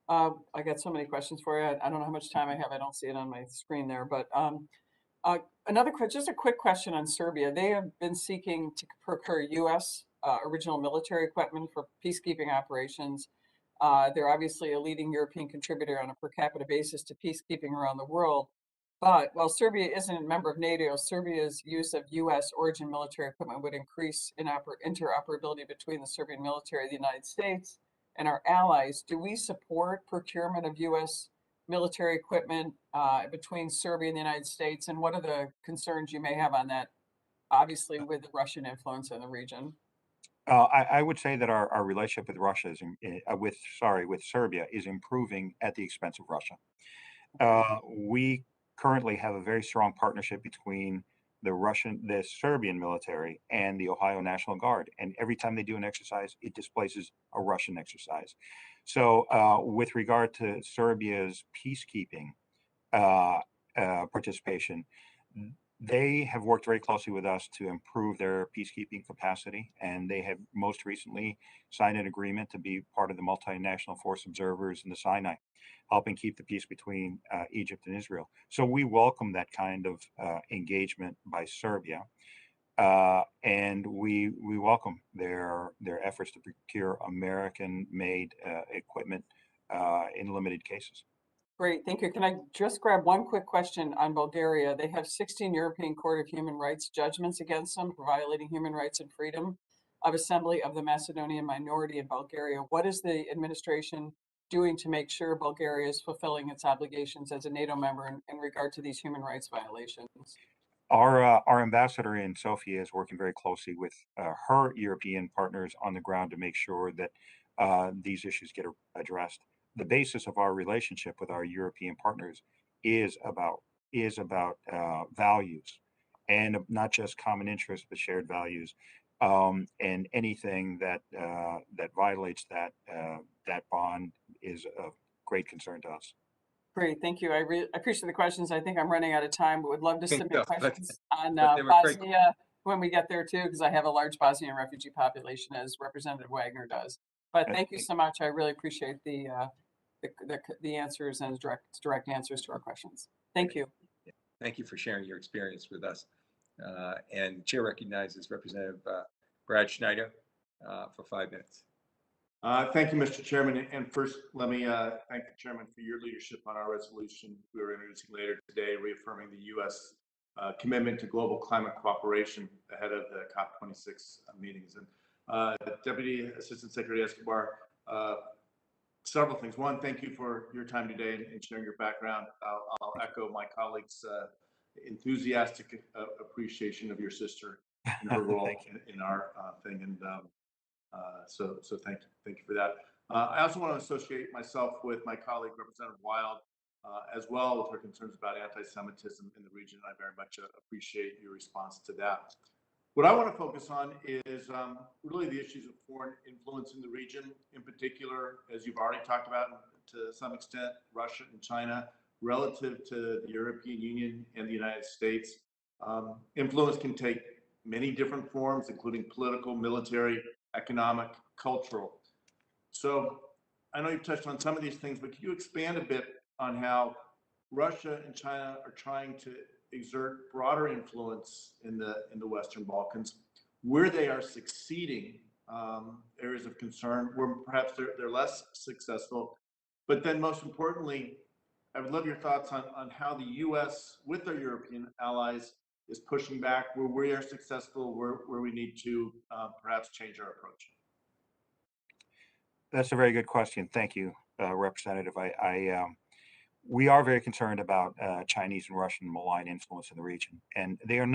I got so many questions for you. I don't know how much time I have. I don't see it on my screen there, but another question, just a quick question on Serbia. They have been seeking to procure U.S. Original military equipment for peacekeeping operations. They're obviously a leading European contributor on a per capita basis to peacekeeping around the world. But while Serbia isn't a member of NATO, Serbia's use of U.S. origin military equipment would increase interoperability between the Serbian military of the United States and our allies. Do we support procurement of U.S. military equipment between Serbia and the United States? And what are the concerns you may have on that, obviously with the Russian influence in the region? I would say that our relationship with Russia with Serbia is improving at the expense of Russia. We currently have a very strong partnership between the Serbian military and the Ohio National Guard. And every time they do an exercise, it displaces a Russian exercise. So with regard to Serbia's peacekeeping participation, they have worked very closely with us to improve their peacekeeping capacity, and they have most recently signed an agreement to be part of the multinational force observers in the Sinai, helping keep the peace between Egypt and Israel. So we welcome that kind of engagement by Serbia, and we welcome their efforts to procure American-made equipment in limited cases. Great, thank you. Can I just grab one quick question on Bulgaria? They have 16 European Court of Human Rights judgments against them for violating human rights and freedom of assembly of the Macedonian minority in Bulgaria. What is the administration doing to make sure Bulgaria is fulfilling its obligations as a NATO member in regard to these human rights violations? Our ambassador in Sofia is working very closely with her European partners on the ground to make sure that these issues get addressed. The basis of our relationship with our European partners is about values, and not just common interests, but shared values. And anything that violates that bond is of great concern to us. Great, thank you. I appreciate the questions. I think I'm running out of time, but would love to submit questions on Bosnia when we get there too, because I have a large Bosnian refugee population, as Representative Wagner does. But thank you so much. I really appreciate the answers and direct answers to our questions. Thank you. Thank you for sharing your experience with us. And the chair recognizes Representative Brad Schneider for 5 minutes. Thank you, Mr. Chairman. And first, let me thank the chairman for your leadership on our resolution we are introducing later today, reaffirming the U.S. Commitment to global climate cooperation ahead of the COP26 meetings. And Deputy Assistant Secretary Escobar, several things. One, thank you for your time today and sharing your background. I'll echo my colleagues' enthusiastic appreciation of your sister and her role in our thing. And so thank you for that. I also want to associate myself with my colleague, Representative Wild, as well, with her concerns about anti-Semitism in the region. I very much appreciate your response to that. What I want to focus on is really the issues of foreign influence in the region, in particular, as you've already talked about, to some extent, Russia and China, relative to the European Union and the United States. Influence can take many different forms, including political, military, economic, cultural. So I know you've touched on some of these things, but can you expand a bit on how Russia and China are trying to exert broader influence in the Western Balkans, where they are succeeding, areas of concern, where perhaps they're less successful, but then most importantly, I would love your thoughts on how the U.S. with our European allies is pushing back, where we are successful, where we need to perhaps change our approach. That's a very good question. Thank you, Representative. We are very concerned about Chinese and Russian malign influence in the region, and do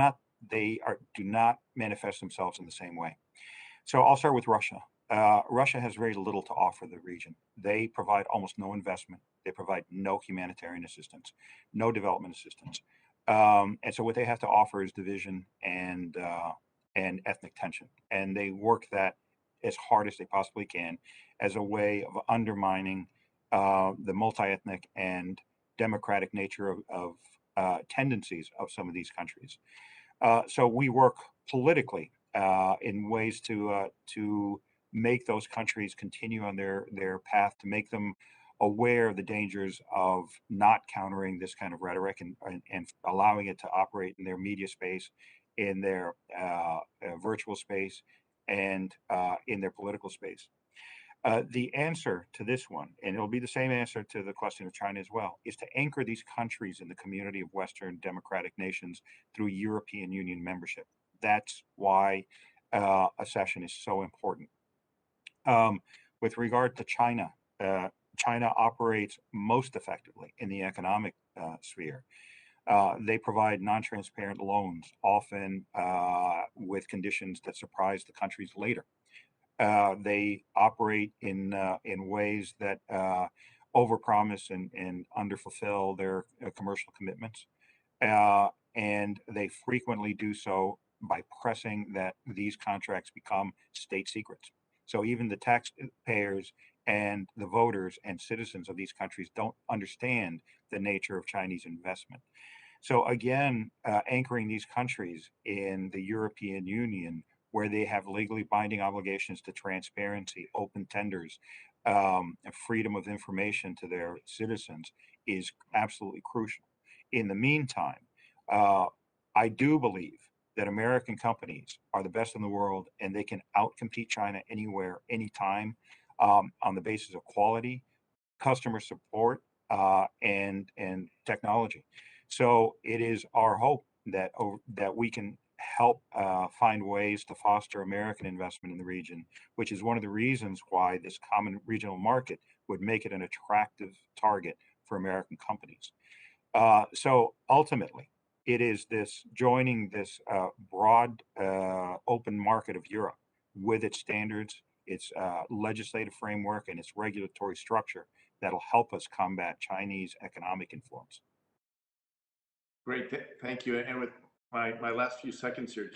not manifest themselves in the same way. So I'll start with Russia. Russia has very little to offer the region. They provide almost no investment. They provide no humanitarian assistance, no development assistance. And so what they have to offer is division and ethnic tension. And they work that as hard as they possibly can as a way of undermining the multi-ethnic and democratic nature of tendencies of some of these countries. So we work politically in ways to make those countries continue on their path, to make them aware of the dangers of not countering this kind of rhetoric and allowing it to operate in their media space, in their virtual space, and in their political space. The answer to this one, and it'll be the same answer to the question of China as well, is to anchor these countries in the community of Western democratic nations through European Union membership. That's why accession is so important. With regard to China, China operates most effectively in the economic sphere. They provide non-transparent loans, often with conditions that surprise the countries later. They operate in ways that overpromise and underfulfill their commercial commitments, and they frequently do so by pressing that these contracts become state secrets. So even the taxpayers and the voters and citizens of these countries don't understand the nature of Chinese investment. So again, anchoring these countries in the European Union, where they have legally binding obligations to transparency, open tenders, and freedom of information to their citizens, is absolutely crucial. In the meantime, I do believe that American companies are the best in the world, and they can outcompete China anywhere, anytime, on the basis of quality, customer support, and technology. So it is our hope that we can help find ways to foster American investment in the region, which is one of the reasons why this common regional market would make it an attractive target for American companies. So ultimately, it is this joining this broad open market of Europe with its standards, its legislative framework, and its regulatory structure that'll help us combat Chinese economic influence. Great, thank you. And with my last few seconds here,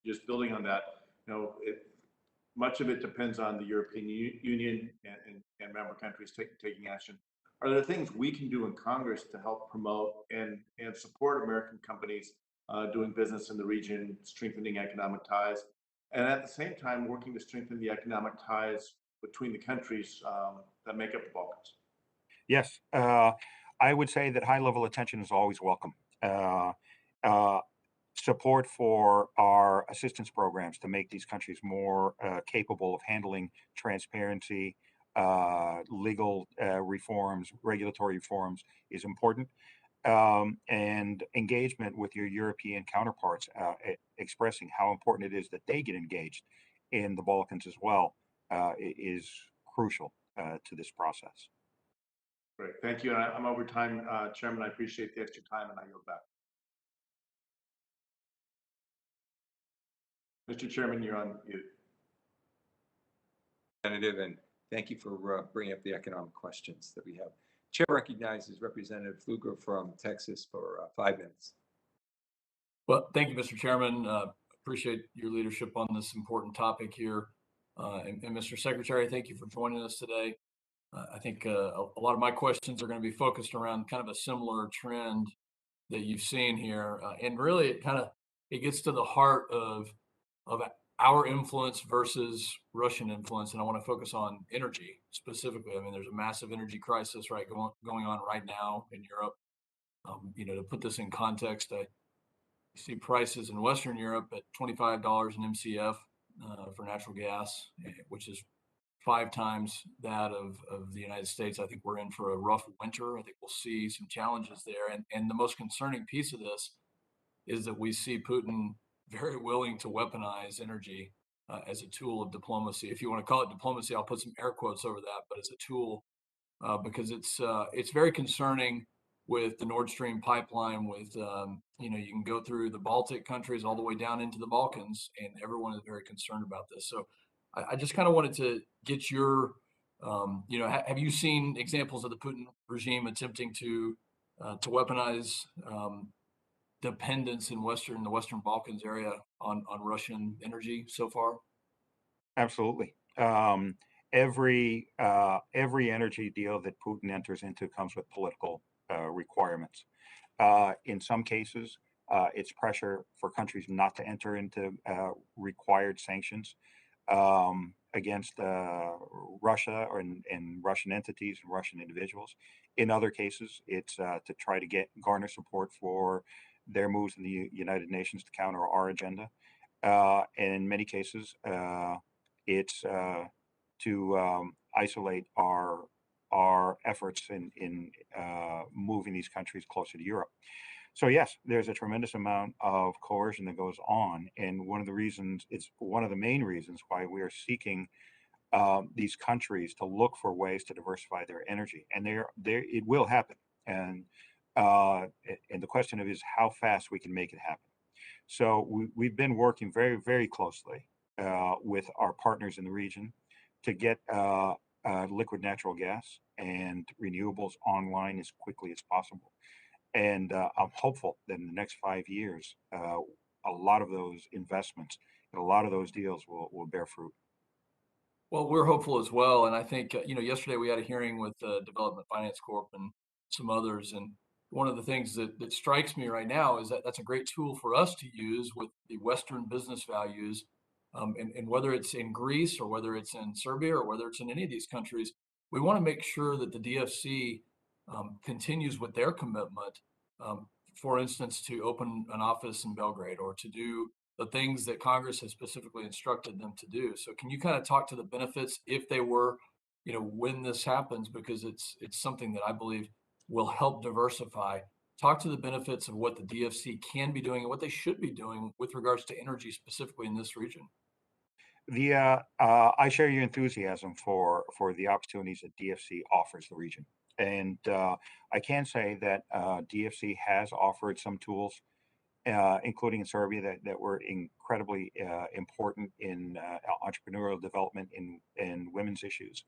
just building on that, much of it depends on the European Union and member countries taking action. Are there things we can do in Congress to help promote and support American companies doing business in the region, strengthening economic ties, and at the same time working to strengthen the economic ties between the countries that make up the Balkans? Yes, I would say that high-level attention is always welcome. Support for our assistance programs to make these countries more capable of handling transparency, legal reforms, regulatory reforms is important. And engagement with your European counterparts, expressing how important it is that they get engaged in the Balkans as well, is crucial to this process. Great, thank you. And I'm over time, Chairman. I appreciate the extra time, and I yield back. Mr. Chairman, you're on mute. Representative, and thank you for bringing up the economic questions that we have. Chair recognizes Representative Pfluger from Texas for 5 minutes. Well, thank you, Mr. Chairman. Appreciate your leadership on this important topic here. And Mr. Secretary, thank you for joining us today. I think a lot of my questions are going to be focused around kind of a similar trend that you've seen here, and really it gets to the heart of our influence versus Russian influence, and I want to focus on energy specifically. I mean, there's a massive energy crisis going on right now in Europe. To put this in context, I see prices in Western Europe at $25 an MCF for natural gas, which is 5 times that of the United States. I think we're in for a rough winter. I think we'll see some challenges there. And the most concerning piece of this is that we see Putin very willing to weaponize energy as a tool of diplomacy. If you want to call it diplomacy, I'll put some air quotes over that, but it's a tool because it's very concerning with the Nord Stream pipeline. With you can go through the Baltic countries all the way down into the Balkans, and everyone is very concerned about this. So I just kind of wanted to get your, have you seen examples of the Putin regime attempting to weaponize dependence in the Western Balkans area on Russian energy so far? Absolutely. Every energy deal that Putin enters into comes with political requirements. In some cases, it's pressure for countries not to enter into required sanctions against Russia and Russian entities and Russian individuals. In other cases, it's to try to garner support for their moves in the United Nations to counter our agenda. And in many cases, it's to isolate our efforts in moving these countries closer to Europe. So yes, there's a tremendous amount of coercion that goes on, and it's one of the main reasons why we are seeking these countries to look for ways to diversify their energy, and it will happen. And the question is how fast we can make it happen. So we've been working very, very closely with our partners in the region to get liquid natural gas and renewables online as quickly as possible. And I'm hopeful that in the next 5 years, a lot of those investments and a lot of those deals will bear fruit. Well, we're hopeful as well. And I think, yesterday we had a hearing with Development Finance Corp and some others. And one of the things that strikes me right now is that that's a great tool for us to use with the Western business values. And whether it's in Greece or whether it's in Serbia or whether it's in any of these countries, we want to make sure that the DFC continues with their commitment, for instance, to open an office in Belgrade or to do the things that Congress has specifically instructed them to do. So can you kind of talk to the benefits if they were, when this happens, because it's something that I believe will help diversify. Talk to the benefits of what the DFC can be doing and what they should be doing with regards to energy specifically in this region. I share your enthusiasm for the opportunities that DFC offers the region, and I can say that DFC has offered some tools, including in Serbia, that were incredibly important in entrepreneurial development in women's issues.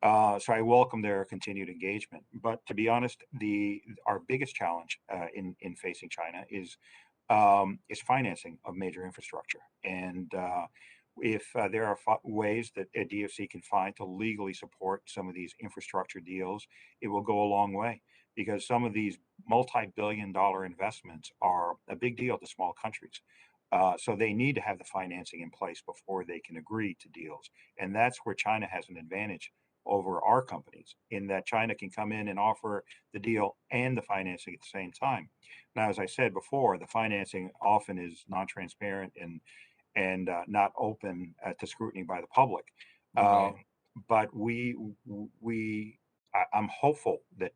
So I welcome their continued engagement. But to be honest, our biggest challenge in facing China is financing of major infrastructure. And if there are ways that a DFC can find to legally support some of these infrastructure deals, it will go a long way, because some of these multi-billion-dollar investments are a big deal to small countries. So they need to have the financing in place before they can agree to deals. And that's where China has an advantage over our companies, in that China can come in and offer the deal and the financing at the same time. Now, as I said before, the financing often is non-transparent and not open to scrutiny by the public. Right. But I'm hopeful that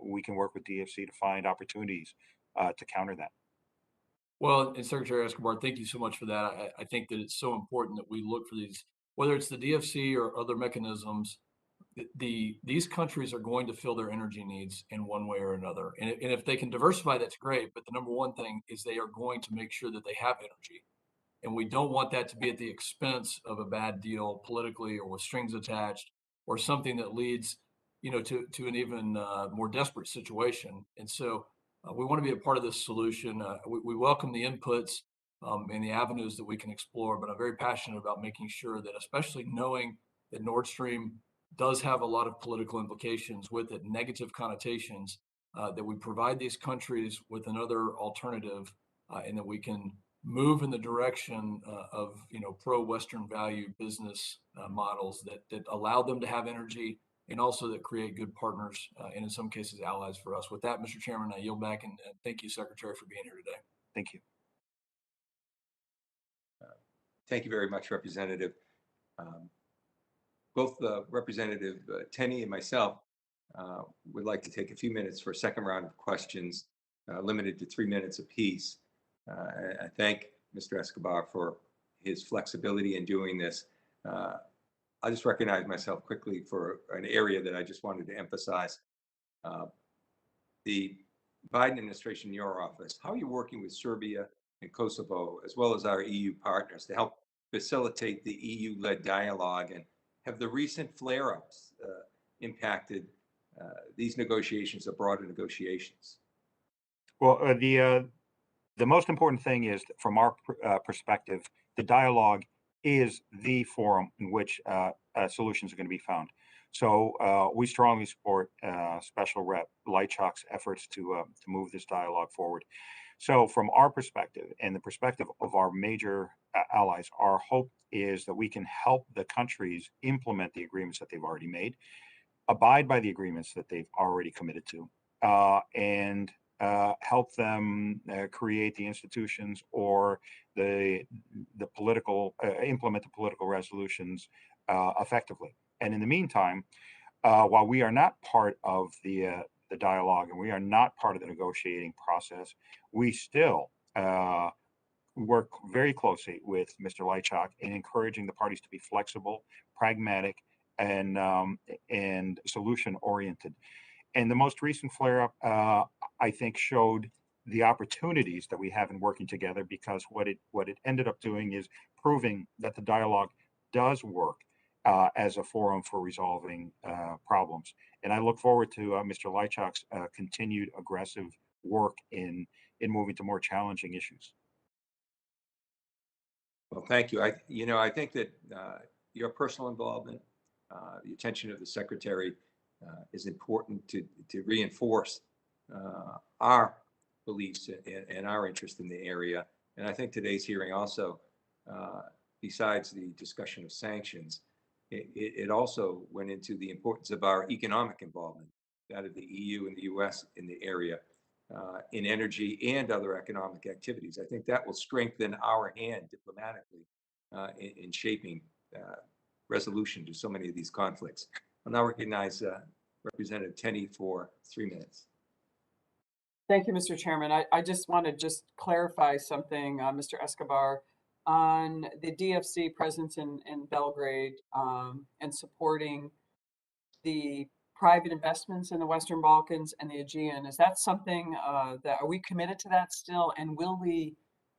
we can work with DFC to find opportunities to counter that. Well, and Secretary Escobar, thank you so much for that. I think that it's so important that we look for these, whether it's the DFC or other mechanisms. These countries are going to fill their energy needs in one way or another. And if they can diversify, that's great. But the number one thing is they are going to make sure that they have energy. And we don't want that to be at the expense of a bad deal politically or with strings attached or something that leads, to an even more desperate situation. And so we want to be a part of this solution. We welcome the inputs and the avenues that we can explore, but I'm very passionate about making sure that, especially knowing that Nord Stream does have a lot of political implications with it, negative connotations, that we provide these countries with another alternative, and that we can move in the direction of pro-Western value business models that allow them to have energy and also that create good partners and in some cases allies for us. With that, Mr. Chairman, I yield back and thank you, Secretary, for being here today. Thank you. Thank you very much, Representative. Both Representative Tenney and myself would like to take a few minutes for a second round of questions, limited to 3 minutes apiece. I thank Mr. Escobar for his flexibility in doing this. I'll just recognize myself quickly for an area that I just wanted to emphasize. The Biden administration, your office, how are you working with Serbia and Kosovo, as well as our EU partners, to help facilitate the EU-led dialogue? And have the recent flare-ups impacted these negotiations or broader negotiations? Well, the most important thing is that from our perspective, the dialogue is the forum in which solutions are going to be found. So we strongly support Special Rep Lychak's efforts to move this dialogue forward. So from our perspective and the perspective of our major allies, our hope is that we can help the countries implement the agreements that they've already made, abide by the agreements that they've already committed to, and help them create the institutions or the political, implement the political resolutions effectively. And in the meantime, while we are not part of the dialogue and we are not part of the negotiating process, we still work very closely with Mr. Lychak in encouraging the parties to be flexible, pragmatic, and solution-oriented. And the most recent flare-up, I think, showed the opportunities that we have in working together, because what it ended up doing is proving that the dialogue does work as a forum for resolving problems. And I look forward to Mr. Lychak's continued aggressive work in moving to more challenging issues. Well, thank you. I think that your personal involvement, the attention of the Secretary is important to reinforce our beliefs and our interest in the area. And I think today's hearing also, besides the discussion of sanctions, it also went into the importance of our economic involvement, that of the EU and the US in the area, in energy and other economic activities. I think that will strengthen our hand diplomatically in shaping resolution to so many of these conflicts. I'll now recognize Representative Tenney for 3 minutes. Thank you, Mr. Chairman. I just want to clarify something, Mr. Escobar, on the DFC presence in Belgrade and supporting the private investments in the Western Balkans and the Aegean. Is that something that, are we committed to that still? And will we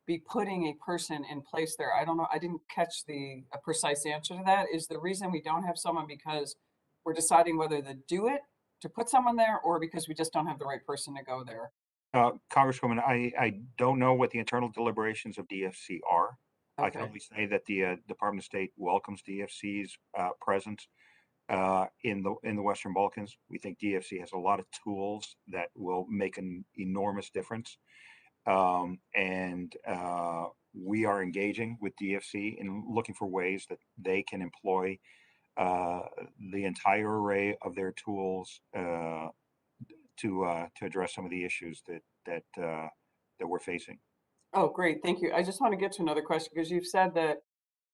be putting a person in place there? I don't know. I didn't catch a precise answer to that. Is the reason we don't have someone because we're deciding whether to do it, to put someone there, or because we just don't have the right person to go there? Congresswoman, I don't know what the internal deliberations of DFC are. Okay. I can only say that the Department of State welcomes DFC's presence in the Western Balkans. We think DFC has a lot of tools that will make an enormous difference. And we are engaging with DFC in looking for ways that they can employ the entire array of their tools to address some of the issues that we're facing. Oh, great. Thank you. I just want to get to another question, because you've said that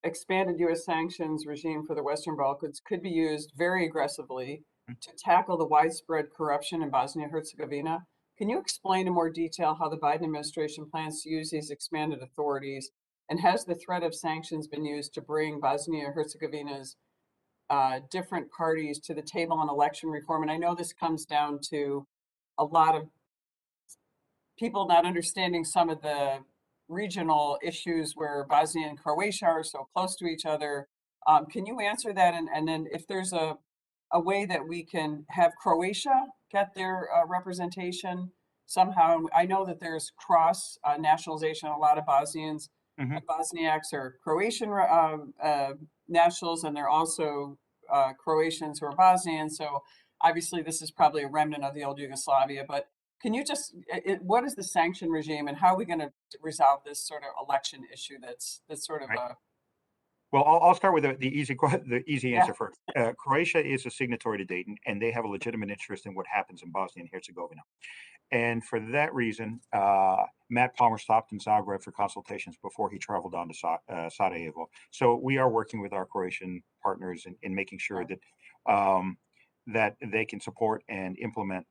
expanded U.S. sanctions regime for the Western Balkans could be used very aggressively to tackle the widespread corruption in Bosnia-Herzegovina. Can you explain in more detail how the Biden administration plans to use these expanded authorities? And has the threat of sanctions been used to bring Bosnia-Herzegovina's different parties to the table on election reform? And I know this comes down to a lot of people not understanding some of the regional issues where Bosnia and Croatia are so close to each other. Can you answer that? And then if there's a way that we can have Croatia get their representation somehow. I know that there's cross nationalization. A lot of Bosnians and Bosniaks are Croatian nationals, and they're also Croatians who are Bosnians. So obviously this is probably a remnant of the old Yugoslavia, but can you just, what is the sanction regime and how are we going to resolve this sort of election issue that's sort of Right. a, Well, I'll start with the easy Yeah. answer first. Croatia is a signatory to Dayton, and they have a legitimate interest in what happens in Bosnia and Herzegovina. And for that reason, Matt Palmer stopped in Zagreb for consultations before he traveled on to Sarajevo. So we are working with our Croatian partners in making sure that that they can support and implement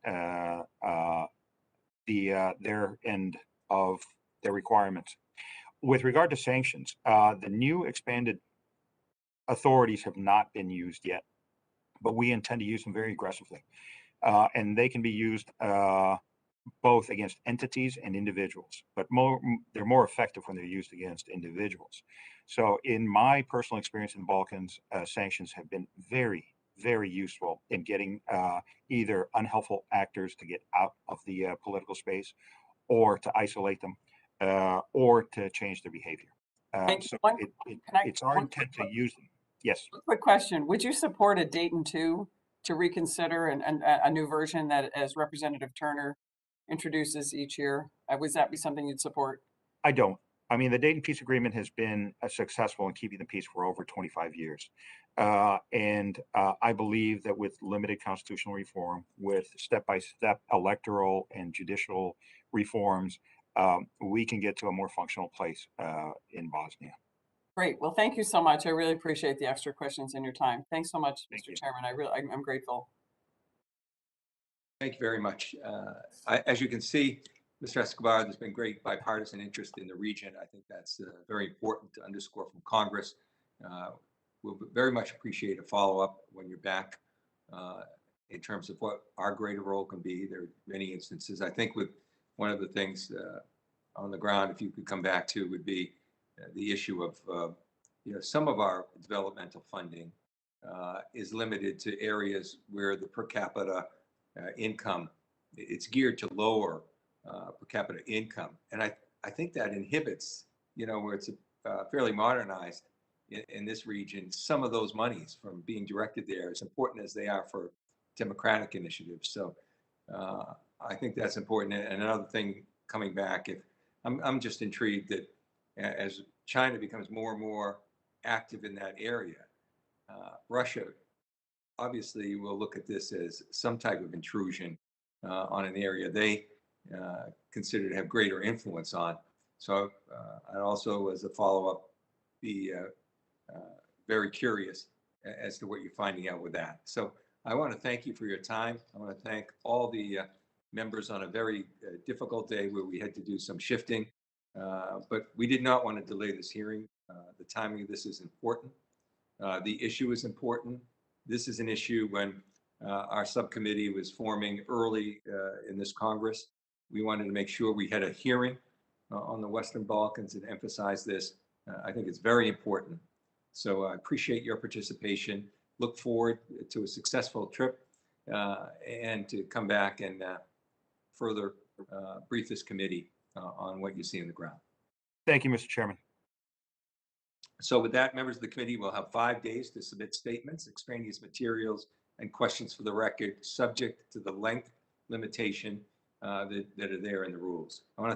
their end of their requirements. With regard to sanctions, the new expanded authorities have not been used yet, but we intend to use them very aggressively. And they can be used both against entities and individuals, but they're more effective when they're used against individuals. So in my personal experience in the Balkans, sanctions have been very, very useful in getting either unhelpful actors to get out of the political space, or to isolate them, or to change their behavior. So it's our intent to use them. Yes. quick question. Would you support a Dayton 2 to reconsider and a new version that, as Representative Turner introduces each year? Would that be something you'd support? I don't. I mean, the Dayton Peace Agreement has been successful in keeping the peace for over 25 years. And I believe that with limited constitutional reform, with step-by-step electoral and judicial reforms, we can get to a more functional place in Bosnia. Great. Well, thank you so much. I really appreciate the extra questions and your time. Thanks so much, Thank Mr. you. Chairman. I'm grateful. Thank you very much. As you can see, Mr. Escobar, there's been great bipartisan interest in the region. I think that's very important to underscore from Congress. We'll very much appreciate a follow-up when you're back in terms of what our greater role can be. There are many instances. I think with one of the things on the ground, if you could come back to, would be the issue of some of our developmental funding is limited to areas where the per capita income, it's geared to lower per capita income. And I think that inhibits, where it's fairly modernized in this region, some of those monies from being directed there, as important as they are for democratic initiatives. So I think that's important. And another thing coming back, if I'm just intrigued that as China becomes more and more active in that area, Russia obviously will look at this as some type of intrusion on an area they consider to have greater influence on. So I'd also, as a follow-up, be very curious as to what you're finding out with that. So I want to thank you for your time. I want to thank all the members on a very difficult day where we had to do some shifting, but we did not want to delay this hearing. The timing of this is important. The issue is important. This is an issue when our subcommittee was forming early in this Congress. We wanted to make sure we had a hearing on the Western Balkans and emphasize this. I think it's very important. So I appreciate your participation. Look forward to a successful trip and to come back and further brief this committee on what you see on the ground. Thank you, Mr. Chairman. So with that, members of the committee will have 5 days to submit statements, extraneous materials, and questions for the record, subject to the length limitation that are there in the rules. I want to